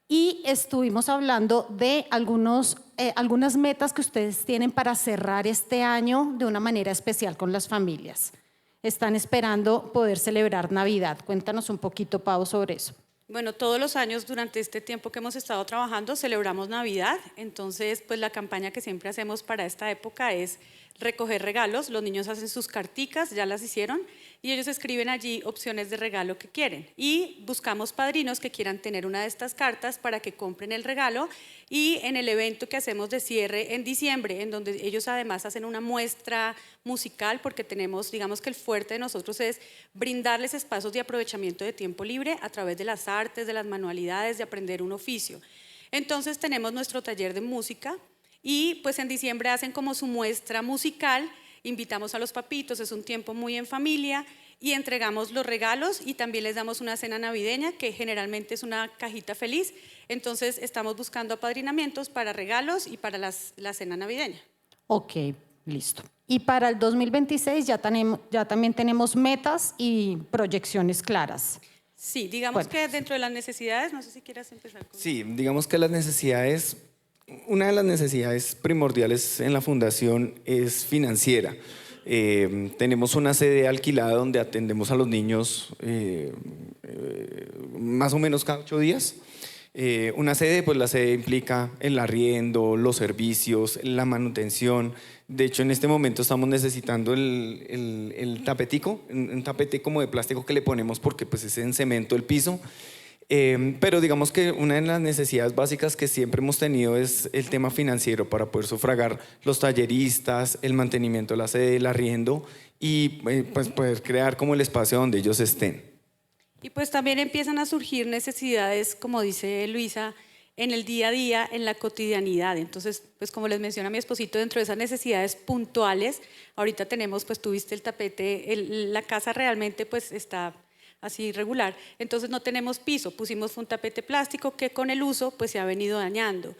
Speaker 5: y estuvimos hablando de algunas metas que ustedes tienen para cerrar este año de una manera especial con las familias. Están esperando poder celebrar Navidad. Cuéntanos un poquito, Pau, sobre eso.
Speaker 6: Bueno, todos los años durante este tiempo que hemos estado trabajando celebramos Navidad, entonces pues la campaña que siempre hacemos para esta época es recoger regalos. Los niños hacen sus carticas, ya las hicieron, y ellos escriben allí opciones de regalo que quieren, y buscamos padrinos que quieran tener una de estas cartas para que compren el regalo. Y en el evento que hacemos de cierre en diciembre, en donde ellos además hacen una muestra musical, porque digamos que el fuerte de nosotros es brindarles espacios de aprovechamiento de tiempo libre a través de las artes, de las manualidades, de aprender un oficio. Entonces tenemos nuestro taller de música, y pues en diciembre hacen como su muestra musical, invitamos a los papitos, es un tiempo muy en familia, y entregamos los regalos y también les damos una cena navideña, que generalmente es una cajita feliz. Entonces estamos buscando apadrinamientos para regalos y para la cena navideña.
Speaker 5: Ok, listo. Y para el 2026 ya también tenemos metas y proyecciones claras.
Speaker 6: Sí, digamos que dentro de las necesidades, no sé si quieras empezar con...
Speaker 7: Sí, digamos que una de las necesidades primordiales en la fundación es financiera. Tenemos una sede alquilada donde atendemos a los niños más o menos cada 8 días. Una sede, pues la sede implica el arriendo, los servicios, la manutención. De hecho, en este momento estamos necesitando el tapetico, un tapete como de plástico que le ponemos porque pues es en cemento el piso. Pero digamos que una de las necesidades básicas que siempre hemos tenido es el tema financiero para poder sufragar los talleristas, el mantenimiento de la sede, el arriendo y pues poder crear como el espacio donde ellos estén.
Speaker 6: Y pues también empiezan a surgir necesidades, como dice Luisa, en el día a día, en la cotidianidad. Entonces, pues como les menciona mi esposito, dentro de esas necesidades puntuales, ahorita tenemos, pues tú viste el tapete, la casa realmente pues está así regular, entonces no tenemos piso, pusimos un tapete plástico que con el uso pues se ha venido dañando.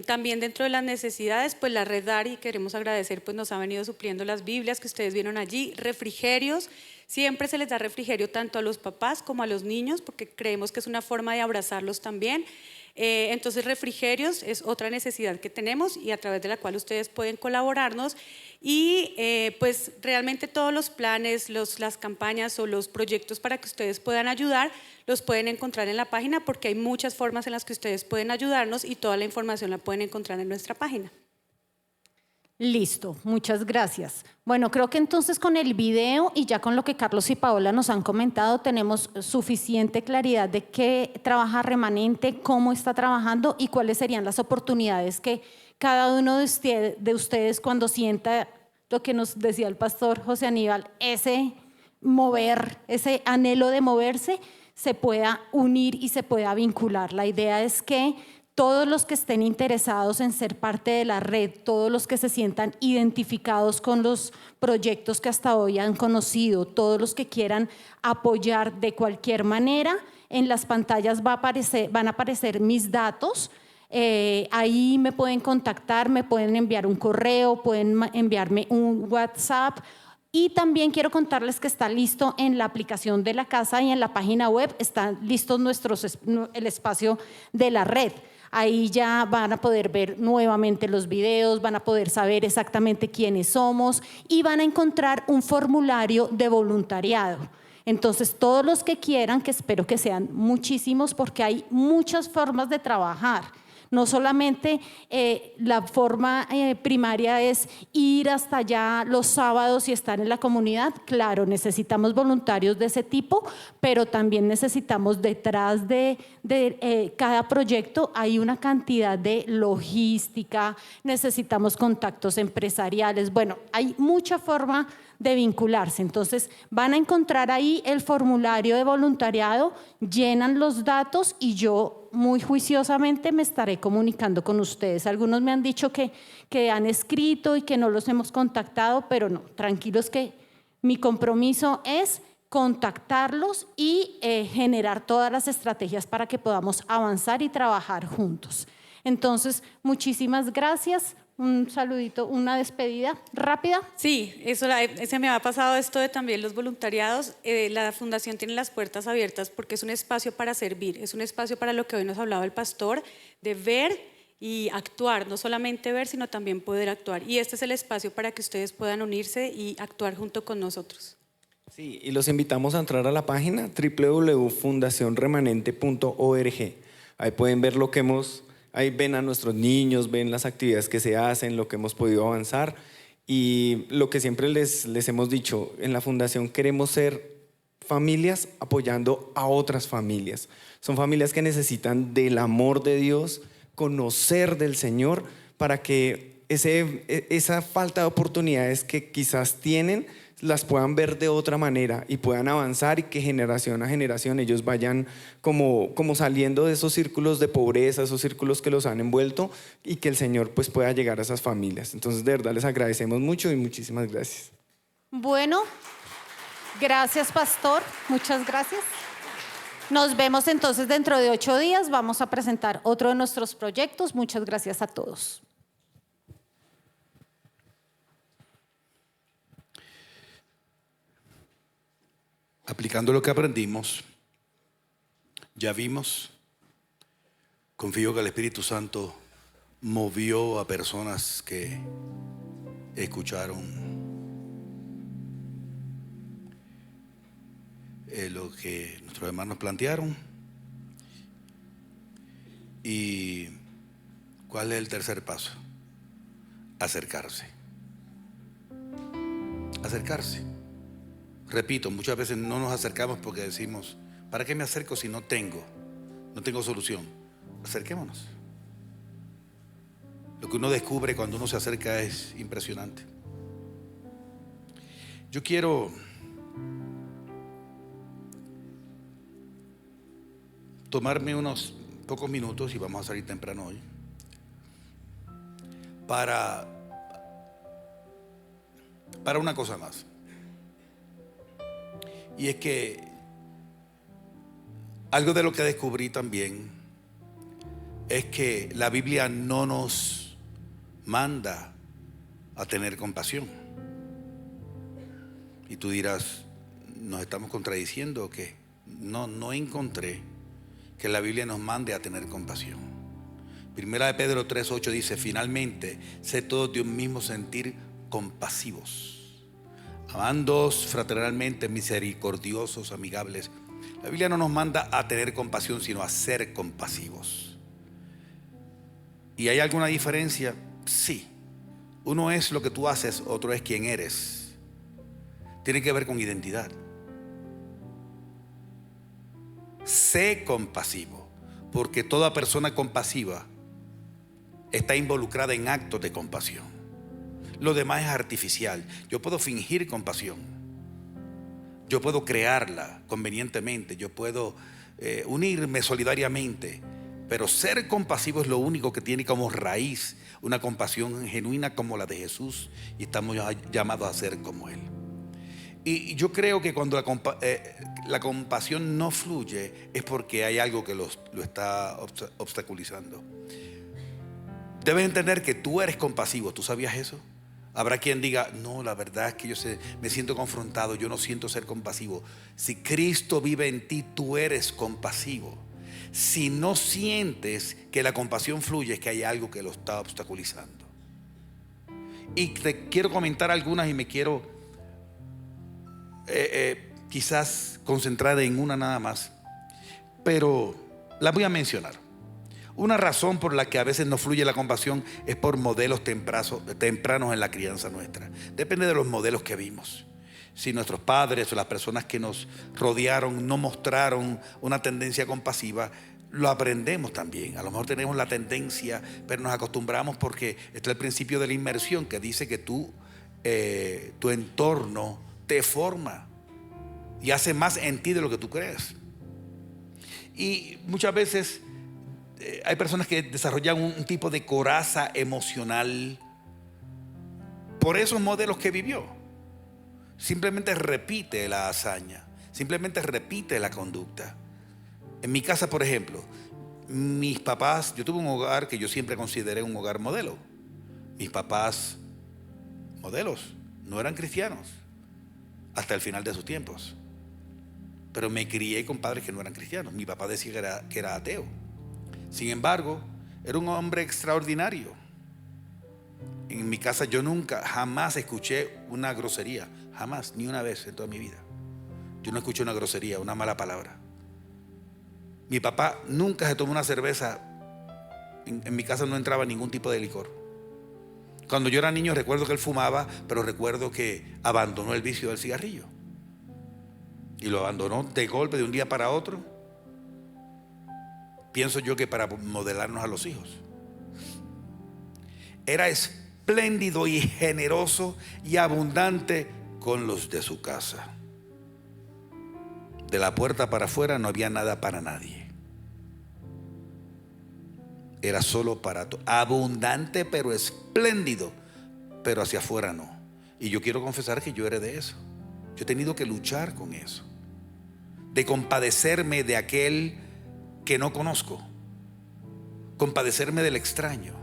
Speaker 6: También dentro de las necesidades, pues la Red Dari, queremos agradecer, pues nos ha venido supliendo las Biblias que ustedes vieron allí, refrigerios, siempre se les da refrigerio tanto a los papás como a los niños, porque creemos que es una forma de abrazarlos también. Entonces refrigerios es otra necesidad que tenemos y a través de la cual ustedes pueden colaborarnos, y pues realmente todos los planes, las campañas o los proyectos para que ustedes puedan ayudar los pueden encontrar en la página, porque hay muchas formas en las que ustedes pueden ayudarnos y toda la información la pueden encontrar en nuestra página.
Speaker 5: Listo, muchas gracias. Bueno, creo que entonces con el video y ya con lo que Carlos y Paola nos han comentado tenemos suficiente claridad de qué trabaja Remanente, cómo está trabajando y cuáles serían las oportunidades que cada uno de ustedes cuando sienta lo que nos decía el pastor José Aníbal, ese anhelo de moverse, se pueda unir y se pueda vincular. La idea es que todos los que estén interesados en ser parte de la red, todos los que se sientan identificados con los proyectos que hasta hoy han conocido, todos los que quieran apoyar de cualquier manera, en las pantallas van a aparecer mis datos. Ahí me pueden contactar, me pueden enviar un correo, pueden enviarme un WhatsApp. Y también quiero contarles que está listo en la aplicación de la casa y en la página web, están listos el espacio de la red. Ahí ya van a poder ver nuevamente los videos, van a poder saber exactamente quiénes somos y van a encontrar un formulario de voluntariado. Entonces, todos los que quieran, que espero que sean muchísimos, porque hay muchas formas de trabajar. No solamente la forma primaria es ir hasta allá los sábados y estar en la comunidad. Claro, necesitamos voluntarios de ese tipo, pero también necesitamos detrás de cada proyecto hay una cantidad de logística, necesitamos contactos empresariales. Bueno, hay mucha forma de vincularse. Entonces, van a encontrar ahí el formulario de voluntariado, llenan los datos y yo muy juiciosamente me estaré comunicando con ustedes. Algunos me han dicho que han escrito y que no los hemos contactado, pero no, tranquilos que mi compromiso es contactarlos y generar todas las estrategias para que podamos avanzar y trabajar juntos. Entonces, muchísimas gracias. Un saludito, una despedida rápida.
Speaker 6: Sí, se me ha pasado esto de también los voluntariados. La Fundación tiene las puertas abiertas porque es un espacio para servir, es un espacio para lo que hoy nos hablaba el pastor, de ver y actuar, no solamente ver, sino también poder actuar. Y este es el espacio para que ustedes puedan unirse y actuar junto con nosotros.
Speaker 7: Sí, y los invitamos a entrar a la página www.fundacionremanente.org. Ahí pueden ver lo que ahí ven a nuestros niños, ven las actividades que se hacen, lo que hemos podido avanzar. Y lo que siempre les hemos dicho, en la Fundación queremos ser familias apoyando a otras familias. Son familias que necesitan del amor de Dios, conocer del Señor, para que esa falta de oportunidades que quizás tienen las puedan ver de otra manera y puedan avanzar, y que generación a generación ellos vayan como saliendo de esos círculos de pobreza, esos círculos que los han envuelto, y que el Señor pues pueda llegar a esas familias. Entonces, de verdad les agradecemos mucho y muchísimas gracias.
Speaker 5: Bueno, gracias, pastor, muchas gracias. Nos vemos entonces dentro de 8 días. Vamos a presentar otro de nuestros proyectos. Muchas gracias a todos.
Speaker 1: Aplicando lo que aprendimos, ya vimos, confío que el Espíritu Santo movió a personas que escucharon lo que nuestros hermanos plantearon. ¿Y cuál es el tercer paso? Acercarse. Acercarse. Repito, muchas veces no nos acercamos porque decimos, ¿para qué me acerco si no tengo solución? Acerquémonos. Lo que uno descubre cuando uno se acerca es impresionante. Yo quiero tomarme unos pocos minutos, y vamos a salir temprano hoy, para una cosa más. Y es que algo de lo que descubrí también es que la Biblia no nos manda a tener compasión. Y tú dirás, ¿nos estamos contradiciendo o qué? No encontré que la Biblia nos mande a tener compasión. Primera de Pedro 3:8 dice, finalmente, sed todos de un mismo sentir, compasivos, amándoos fraternalmente, misericordiosos, amigables. La Biblia no nos manda a tener compasión, sino a ser compasivos. ¿Y hay alguna diferencia? Sí. Uno es lo que tú haces, otro es quién eres. Tiene que ver con identidad. Sé compasivo, porque toda persona compasiva está involucrada en actos de compasión. Lo demás es artificial. Yo puedo fingir compasión, yo puedo crearla convenientemente, yo puedo unirme solidariamente, pero ser compasivo es lo único que tiene como raíz una compasión genuina como la de Jesús, y estamos llamados a ser como Él. Y yo creo que cuando la compasión no fluye es porque hay algo que lo está obstaculizando. Debes entender que tú eres compasivo. ¿Tú sabías eso? Habrá quien diga, no, la verdad es que me siento confrontado, yo no siento ser compasivo. Si Cristo vive en ti, tú eres compasivo. Si no sientes que la compasión fluye, es que hay algo que lo está obstaculizando. Y te quiero comentar algunas, y me quiero quizás concentrar en una nada más, pero la voy a mencionar. Una razón por la que a veces no fluye la compasión es por modelos tempranos en la crianza nuestra. Depende de los modelos que vimos. Si nuestros padres o las personas que nos rodearon no mostraron una tendencia compasiva, lo aprendemos también. A lo mejor tenemos la tendencia, pero nos acostumbramos porque está el principio de la inmersión, que dice que tu entorno te forma y hace más en ti de lo que tú crees. Y muchas veces hay personas que desarrollan un tipo de coraza emocional por esos modelos que vivió. Simplemente repite la hazaña, simplemente repite la conducta. En mi casa, por ejemplo, mis papás, yo tuve un hogar que yo siempre consideré un hogar modelo. Mis papás, modelos, no eran cristianos hasta el final de sus tiempos. Pero me crié con padres que no eran cristianos. Mi papá decía que era ateo. Sin embargo, era un hombre extraordinario. En mi casa yo nunca, jamás escuché una grosería. Jamás, ni una vez en toda mi vida. Yo no escuché una grosería, una mala palabra. Mi papá nunca se tomó una cerveza. En mi casa no entraba ningún tipo de licor. Cuando yo era niño recuerdo que él fumaba, pero recuerdo que abandonó el vicio del cigarrillo. Y lo abandonó de golpe, de un día para otro. Pienso yo que para modelarnos a los hijos. Era espléndido y generoso y abundante con los de su casa. De la puerta para afuera no había nada para nadie. Era solo para todos. Abundante pero espléndido, pero hacia afuera no. Y yo quiero confesar que yo heredé eso. Yo he tenido que luchar con eso, de compadecerme de aquel que no conozco, compadecerme del extraño.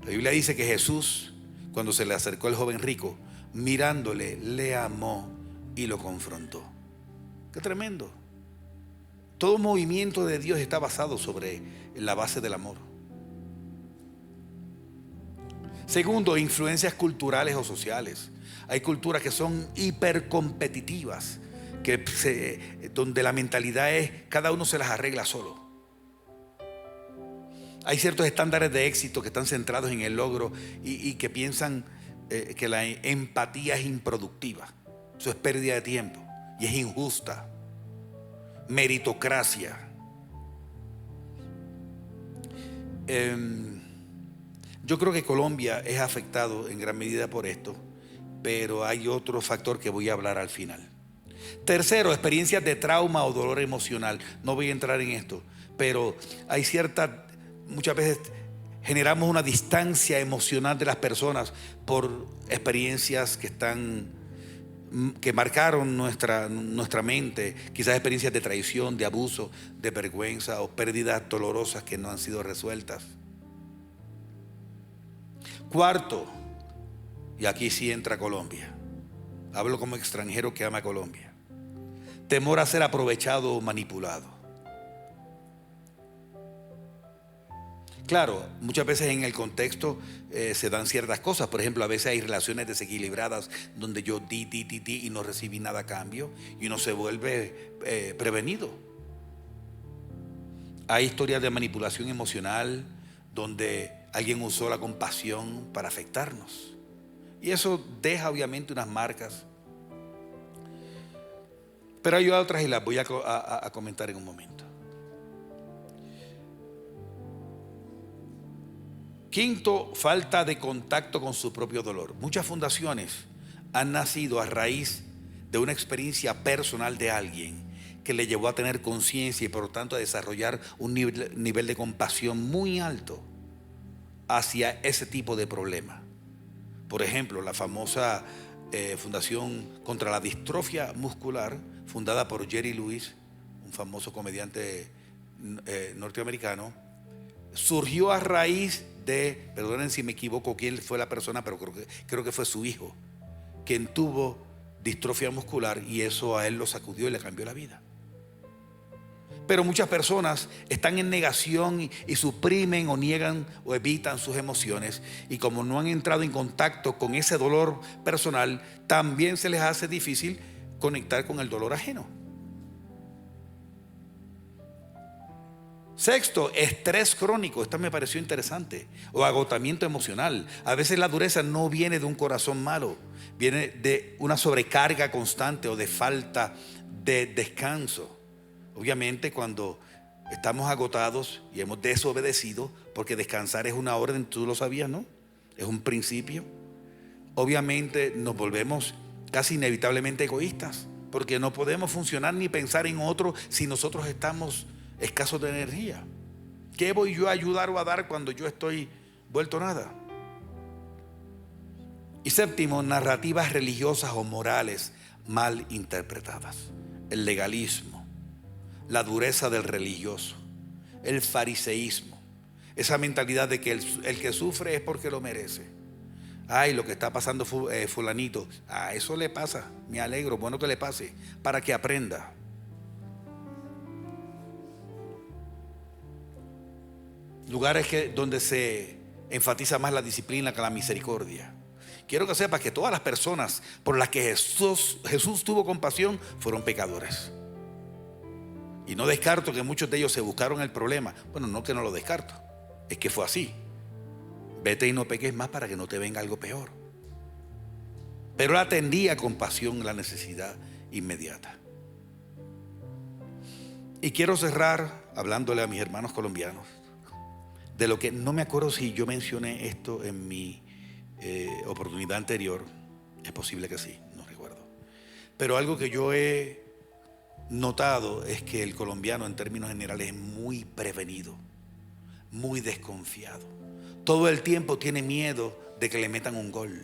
Speaker 1: La Biblia dice que Jesús, cuando se le acercó el joven rico, mirándole, le amó y lo confrontó. Qué tremendo. Todo movimiento de Dios está basado sobre la base del amor. Segundo, influencias culturales o sociales. Hay culturas que son hipercompetitivas, donde la mentalidad es cada uno se las arregla solo. Hay ciertos estándares de éxito que están centrados en el logro y que piensan que la empatía es improductiva. Eso es pérdida de tiempo y es injusta. Meritocracia. Yo creo que Colombia es afectado en gran medida por esto, pero hay otro factor que voy a hablar al final. Tercero, experiencias de trauma o dolor emocional. No voy a entrar en esto, pero hay muchas veces generamos una distancia emocional de las personas por experiencias que marcaron nuestra mente, quizás experiencias de traición, de abuso, de vergüenza o pérdidas dolorosas que no han sido resueltas. Cuarto, y aquí sí entra Colombia. Hablo como extranjero que ama Colombia. Temor a ser aprovechado o manipulado. Claro, muchas veces en el contexto se dan ciertas cosas. Por ejemplo, a veces hay relaciones desequilibradas donde yo di y no recibí nada a cambio y uno se vuelve prevenido. Hay historias de manipulación emocional donde alguien usó la compasión para afectarnos. Y eso deja obviamente unas marcas. Pero hay otras y las voy a comentar en un momento. Quinto, falta de contacto con su propio dolor. Muchas fundaciones han nacido a raíz de una experiencia personal de alguien que le llevó a tener conciencia y por lo tanto a desarrollar un nivel de compasión muy alto hacia ese tipo de problema. Por ejemplo, la famosa Fundación contra la Distrofia Muscular, fundada por Jerry Lewis, un famoso comediante norteamericano, surgió a raíz de, perdonen si me equivoco quién fue la persona, pero creo que fue su hijo, quien tuvo distrofia muscular y eso a él lo sacudió y le cambió la vida. Pero muchas personas están en negación y suprimen o niegan o evitan sus emociones, y como no han entrado en contacto con ese dolor personal, también se les hace difícil conectar con el dolor ajeno. Sexto, estrés crónico. Esta me pareció interesante. O agotamiento emocional. A veces la dureza no viene de un corazón malo, viene de una sobrecarga constante o de falta de descanso. Obviamente cuando estamos agotados y hemos desobedecido, porque descansar es una orden, tú lo sabías, ¿no? Es un principio. Obviamente nos volvemos casi inevitablemente egoístas, porque no podemos funcionar ni pensar en otro si nosotros estamos escasos de energía. ¿Qué voy yo a ayudar o a dar cuando yo estoy vuelto nada? Y séptimo, narrativas religiosas o morales mal interpretadas. El legalismo, la dureza del religioso, el fariseísmo, esa mentalidad de que el que sufre es porque lo merece. Ay, lo que está pasando fulanito, a eso le pasa, me alegro, bueno que le pase, para que aprenda. Lugares donde se enfatiza más la disciplina que la misericordia. Quiero que sepas que todas las personas por las que Jesús tuvo compasión fueron pecadores. Y no descarto que muchos de ellos se buscaron el problema. Bueno, no que no lo descarto, es que fue así. Vete y no peques más para que no te venga algo peor. Pero él atendía con pasión la necesidad inmediata. Y quiero cerrar hablándole a mis hermanos colombianos de lo que no me acuerdo si yo mencioné esto en mi oportunidad anterior. Es posible que sí, no recuerdo. Pero algo que yo he notado es que el colombiano en términos generales es muy prevenido, muy desconfiado. Todo el tiempo tiene miedo de que le metan un gol.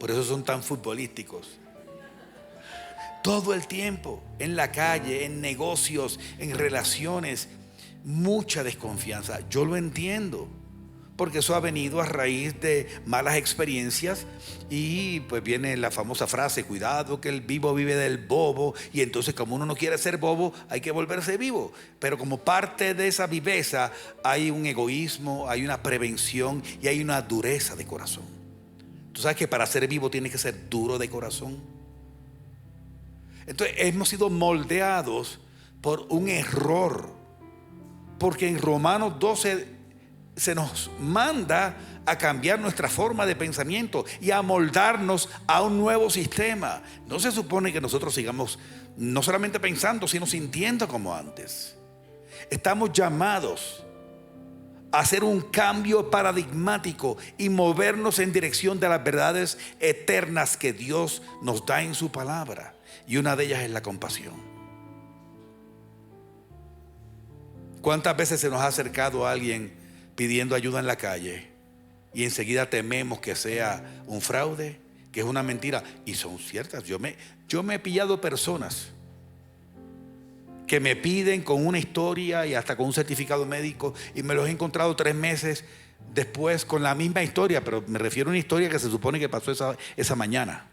Speaker 1: Por eso son tan futbolísticos. Todo el tiempo, en la calle, en negocios, en relaciones, mucha desconfianza. Yo lo entiendo, porque eso ha venido a raíz de malas experiencias. Y pues viene la famosa frase: cuidado que el vivo vive del bobo. Y entonces, como uno no quiere ser bobo, hay que volverse vivo. Pero como parte de esa viveza hay un egoísmo, hay una prevención y hay una dureza de corazón. Tú sabes que para ser vivo tienes que ser duro de corazón. Entonces hemos sido moldeados por un error, porque en Romanos 12 se nos manda a cambiar nuestra forma de pensamiento y a moldarnos a un nuevo sistema. No se supone que nosotros sigamos no solamente pensando, sino sintiendo como antes. Estamos llamados a hacer un cambio paradigmático y movernos en dirección de las verdades eternas que Dios nos da en su palabra. Y una de ellas es la compasión. ¿Cuántas veces se nos ha acercado a alguien pidiendo ayuda en la calle y enseguida tememos que sea un fraude, que es una mentira? Y son ciertas. Yo me he pillado personas que me piden con una historia y hasta con un certificado médico, y me los he encontrado 3 meses después con la misma historia, pero me refiero a una historia que se supone que pasó esa mañana.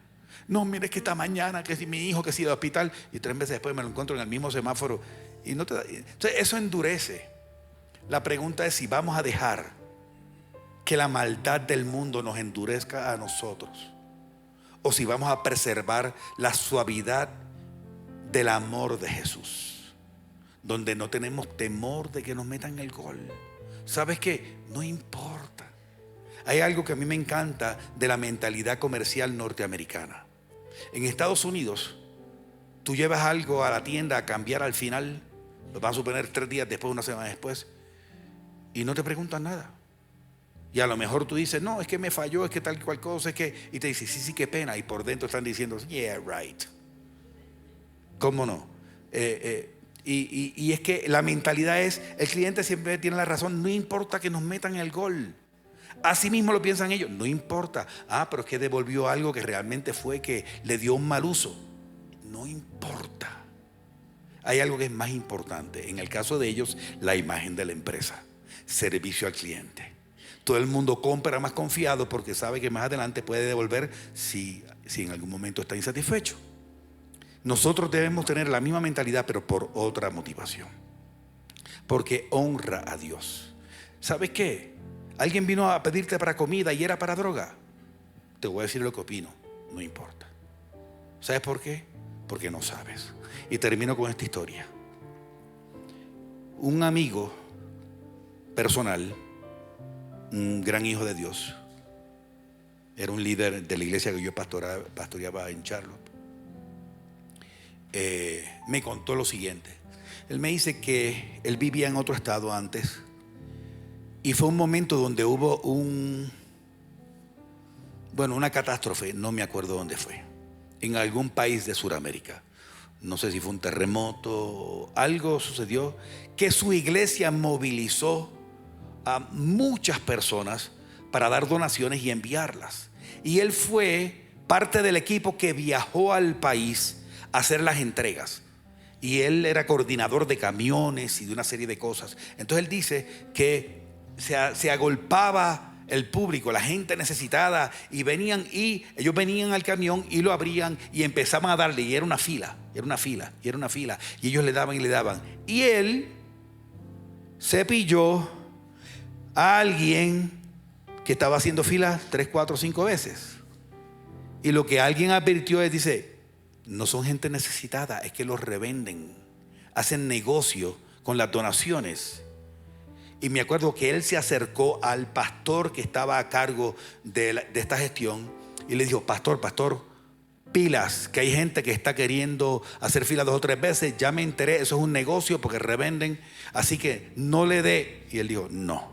Speaker 1: No, mire que esta mañana, que si mi hijo que ha ido al hospital, y 3 meses después me lo encuentro en el mismo semáforo. Y no te da. Entonces eso endurece. La pregunta es si vamos a dejar que la maldad del mundo nos endurezca a nosotros, o si vamos a preservar la suavidad del amor de Jesús, donde no tenemos temor de que nos metan el gol. ¿Sabes qué? No importa. Hay algo que a mí me encanta de la mentalidad comercial norteamericana. En Estados Unidos, tú llevas algo a la tienda a cambiar al final, lo vas a suponer 3 días después, 1 semana después, y no te preguntan nada. Y a lo mejor tú dices, no, es que me falló, es que tal cual cosa, es que... Y te dicen, sí, qué pena. Y por dentro están diciendo, yeah, right. ¿Cómo no? Y es que la mentalidad es, el cliente siempre tiene la razón, no importa que nos metan el gol. Así mismo lo piensan ellos, no importa. Pero es que devolvió algo que realmente fue que le dio un mal uso. No importa. Hay algo que es más importante. En el caso de ellos, la imagen de la empresa, servicio al cliente. Todo el mundo compra más confiado porque sabe que más adelante puede devolver si en algún momento está insatisfecho. Nosotros debemos tener la misma mentalidad, pero por otra motivación, porque honra a Dios. ¿Sabes qué? Alguien vino a pedirte para comida y era para droga. Te voy a decir lo que opino, no importa. ¿Sabes por qué? Porque no sabes. Y termino con esta historia. Un amigo personal, un gran hijo de Dios, era un líder de la iglesia que yo pastoreaba en Charlotte. Me contó lo siguiente. Él me dice que él vivía en otro estado antes, y fue un momento donde hubo una catástrofe, no me acuerdo dónde fue, en algún país de Sudamérica. no sé si fue un terremoto, algo sucedió, que su iglesia movilizó a muchas personas para dar donaciones y enviarlas. Y él fue parte del equipo que viajó al país a hacer las entregas. Y él era coordinador de camiones y de una serie de cosas. Entonces él dice que se agolpaba el público, la gente necesitada, y ellos venían al camión y lo abrían y empezaban a darle, y era una fila, y ellos le daban y le daban. Y él se pilló a alguien que estaba haciendo fila 3, 4, 5 veces. Y lo que alguien advirtió es, dice, no son gente necesitada, es que los revenden, hacen negocio con las donaciones. Y me acuerdo que él se acercó al pastor que estaba a cargo de esta gestión y le dijo: pastor, pilas, que hay gente que está queriendo hacer fila 2 o 3 veces, ya me enteré, eso es un negocio porque revenden, así que no le dé. Y él dijo: no,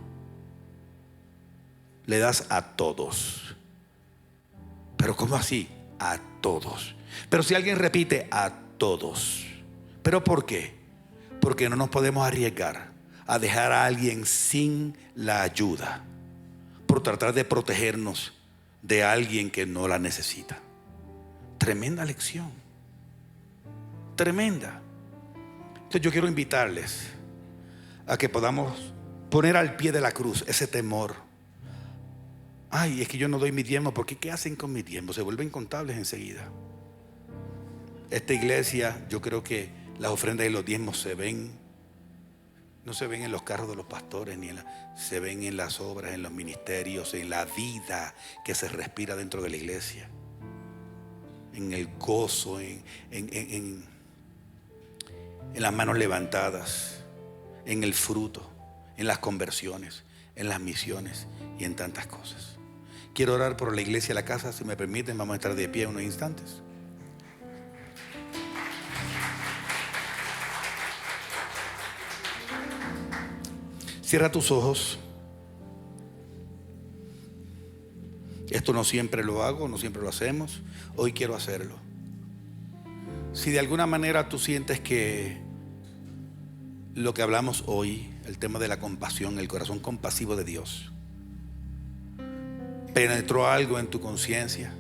Speaker 1: le das a todos. Pero ¿cómo así? A todos. Pero si alguien repite: a todos. ¿Pero por qué? Porque no nos podemos arriesgar a dejar a alguien sin la ayuda por tratar de protegernos de alguien que no la necesita. Tremenda lección, tremenda. Entonces yo quiero invitarles a que podamos poner al pie de la cruz ese temor. Ay, es que yo no doy mi diezmo, porque ¿qué hacen con mi diezmo? Se vuelven contables enseguida. Esta iglesia, yo creo que las ofrendas y los diezmos no se ven en los carros de los pastores, se ven en las obras, en los ministerios, en la vida que se respira dentro de la iglesia, en el gozo, en las manos levantadas, en el fruto, en las conversiones, en las misiones y en tantas cosas. Quiero orar por la iglesia, la casa, si me permiten. Vamos a estar de pie unos instantes. Cierra tus ojos. Esto no siempre lo hago, no siempre lo hacemos. Hoy quiero hacerlo. Si de alguna manera tú sientes que lo que hablamos hoy, el tema de la compasión, el corazón compasivo de Dios, penetró algo en tu conciencia,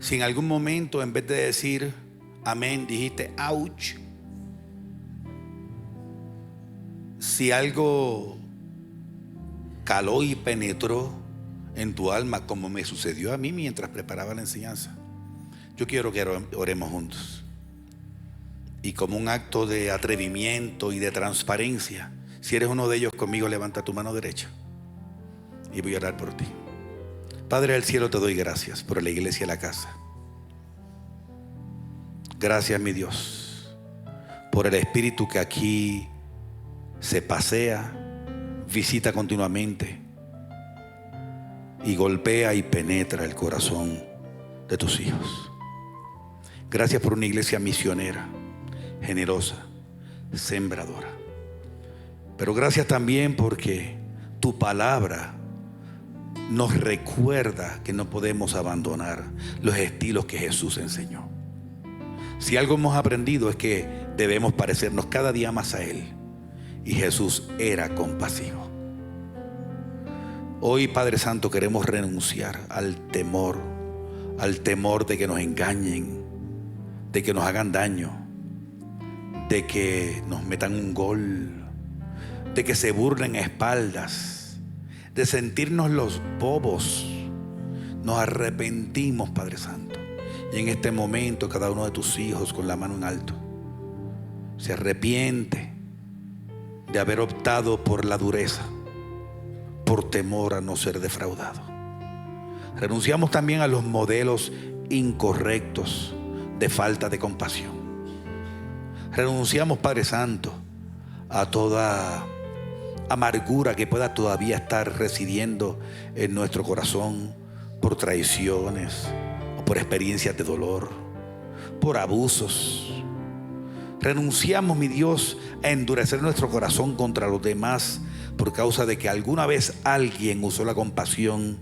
Speaker 1: si en algún momento en vez de decir amén dijiste ouch, si algo caló y penetró en tu alma, como me sucedió a mí mientras preparaba la enseñanza, yo quiero que oremos juntos. Y como un acto de atrevimiento y de transparencia, si eres uno de ellos conmigo, levanta tu mano derecha y voy a orar por ti. Padre del cielo, te doy gracias por la iglesia y la casa. Gracias, mi Dios, por el Espíritu que aquí se pasea, visita continuamente y golpea y penetra el corazón de tus hijos. Gracias por una iglesia misionera, generosa, sembradora. Pero gracias también porque tu palabra nos recuerda que no podemos abandonar los estilos que Jesús enseñó. Si algo hemos aprendido es que debemos parecernos cada día más a Él. Y Jesús era compasivo. Hoy, Padre Santo, queremos renunciar al temor de que nos engañen, de que nos hagan daño, de que nos metan un gol, de que se burlen a espaldas, de sentirnos los bobos. Nos arrepentimos, Padre Santo. Y en este momento cada uno de tus hijos con la mano en alto se arrepiente de haber optado por la dureza, por temor a no ser defraudado. Renunciamos también a los modelos incorrectos de falta de compasión. Renunciamos, Padre Santo, a toda amargura que pueda todavía estar residiendo en nuestro corazón por traiciones o por experiencias de dolor, por abusos. Renunciamos, mi Dios, a endurecer nuestro corazón contra los demás por causa de que alguna vez alguien usó la compasión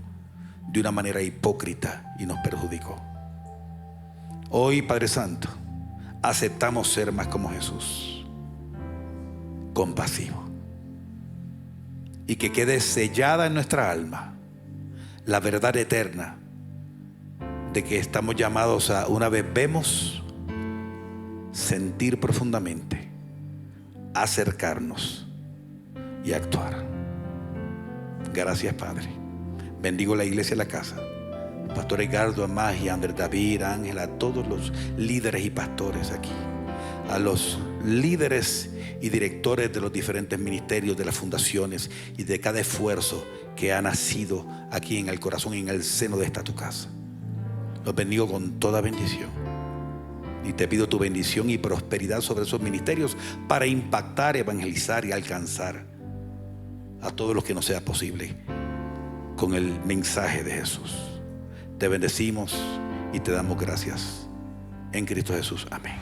Speaker 1: de una manera hipócrita y nos perjudicó. Hoy, Padre Santo, aceptamos ser más como Jesús, compasivo. Y que quede sellada en nuestra alma la verdad eterna de que estamos llamados a, una vez vemos, sentir profundamente, acercarnos y actuar. Gracias, Padre. Bendigo la iglesia de la casa. Pastor Edgardo, Amagia, Andrés David, Ángela, a todos los líderes y pastores aquí, a los líderes y directores de los diferentes ministerios, de las fundaciones y de cada esfuerzo que ha nacido aquí en el corazón y en el seno de esta tu casa. Los bendigo con toda bendición y te pido tu bendición y prosperidad sobre esos ministerios para impactar, evangelizar y alcanzar a todos los que nos sea posible con el mensaje de Jesús. Te bendecimos y te damos gracias en Cristo Jesús. Amén.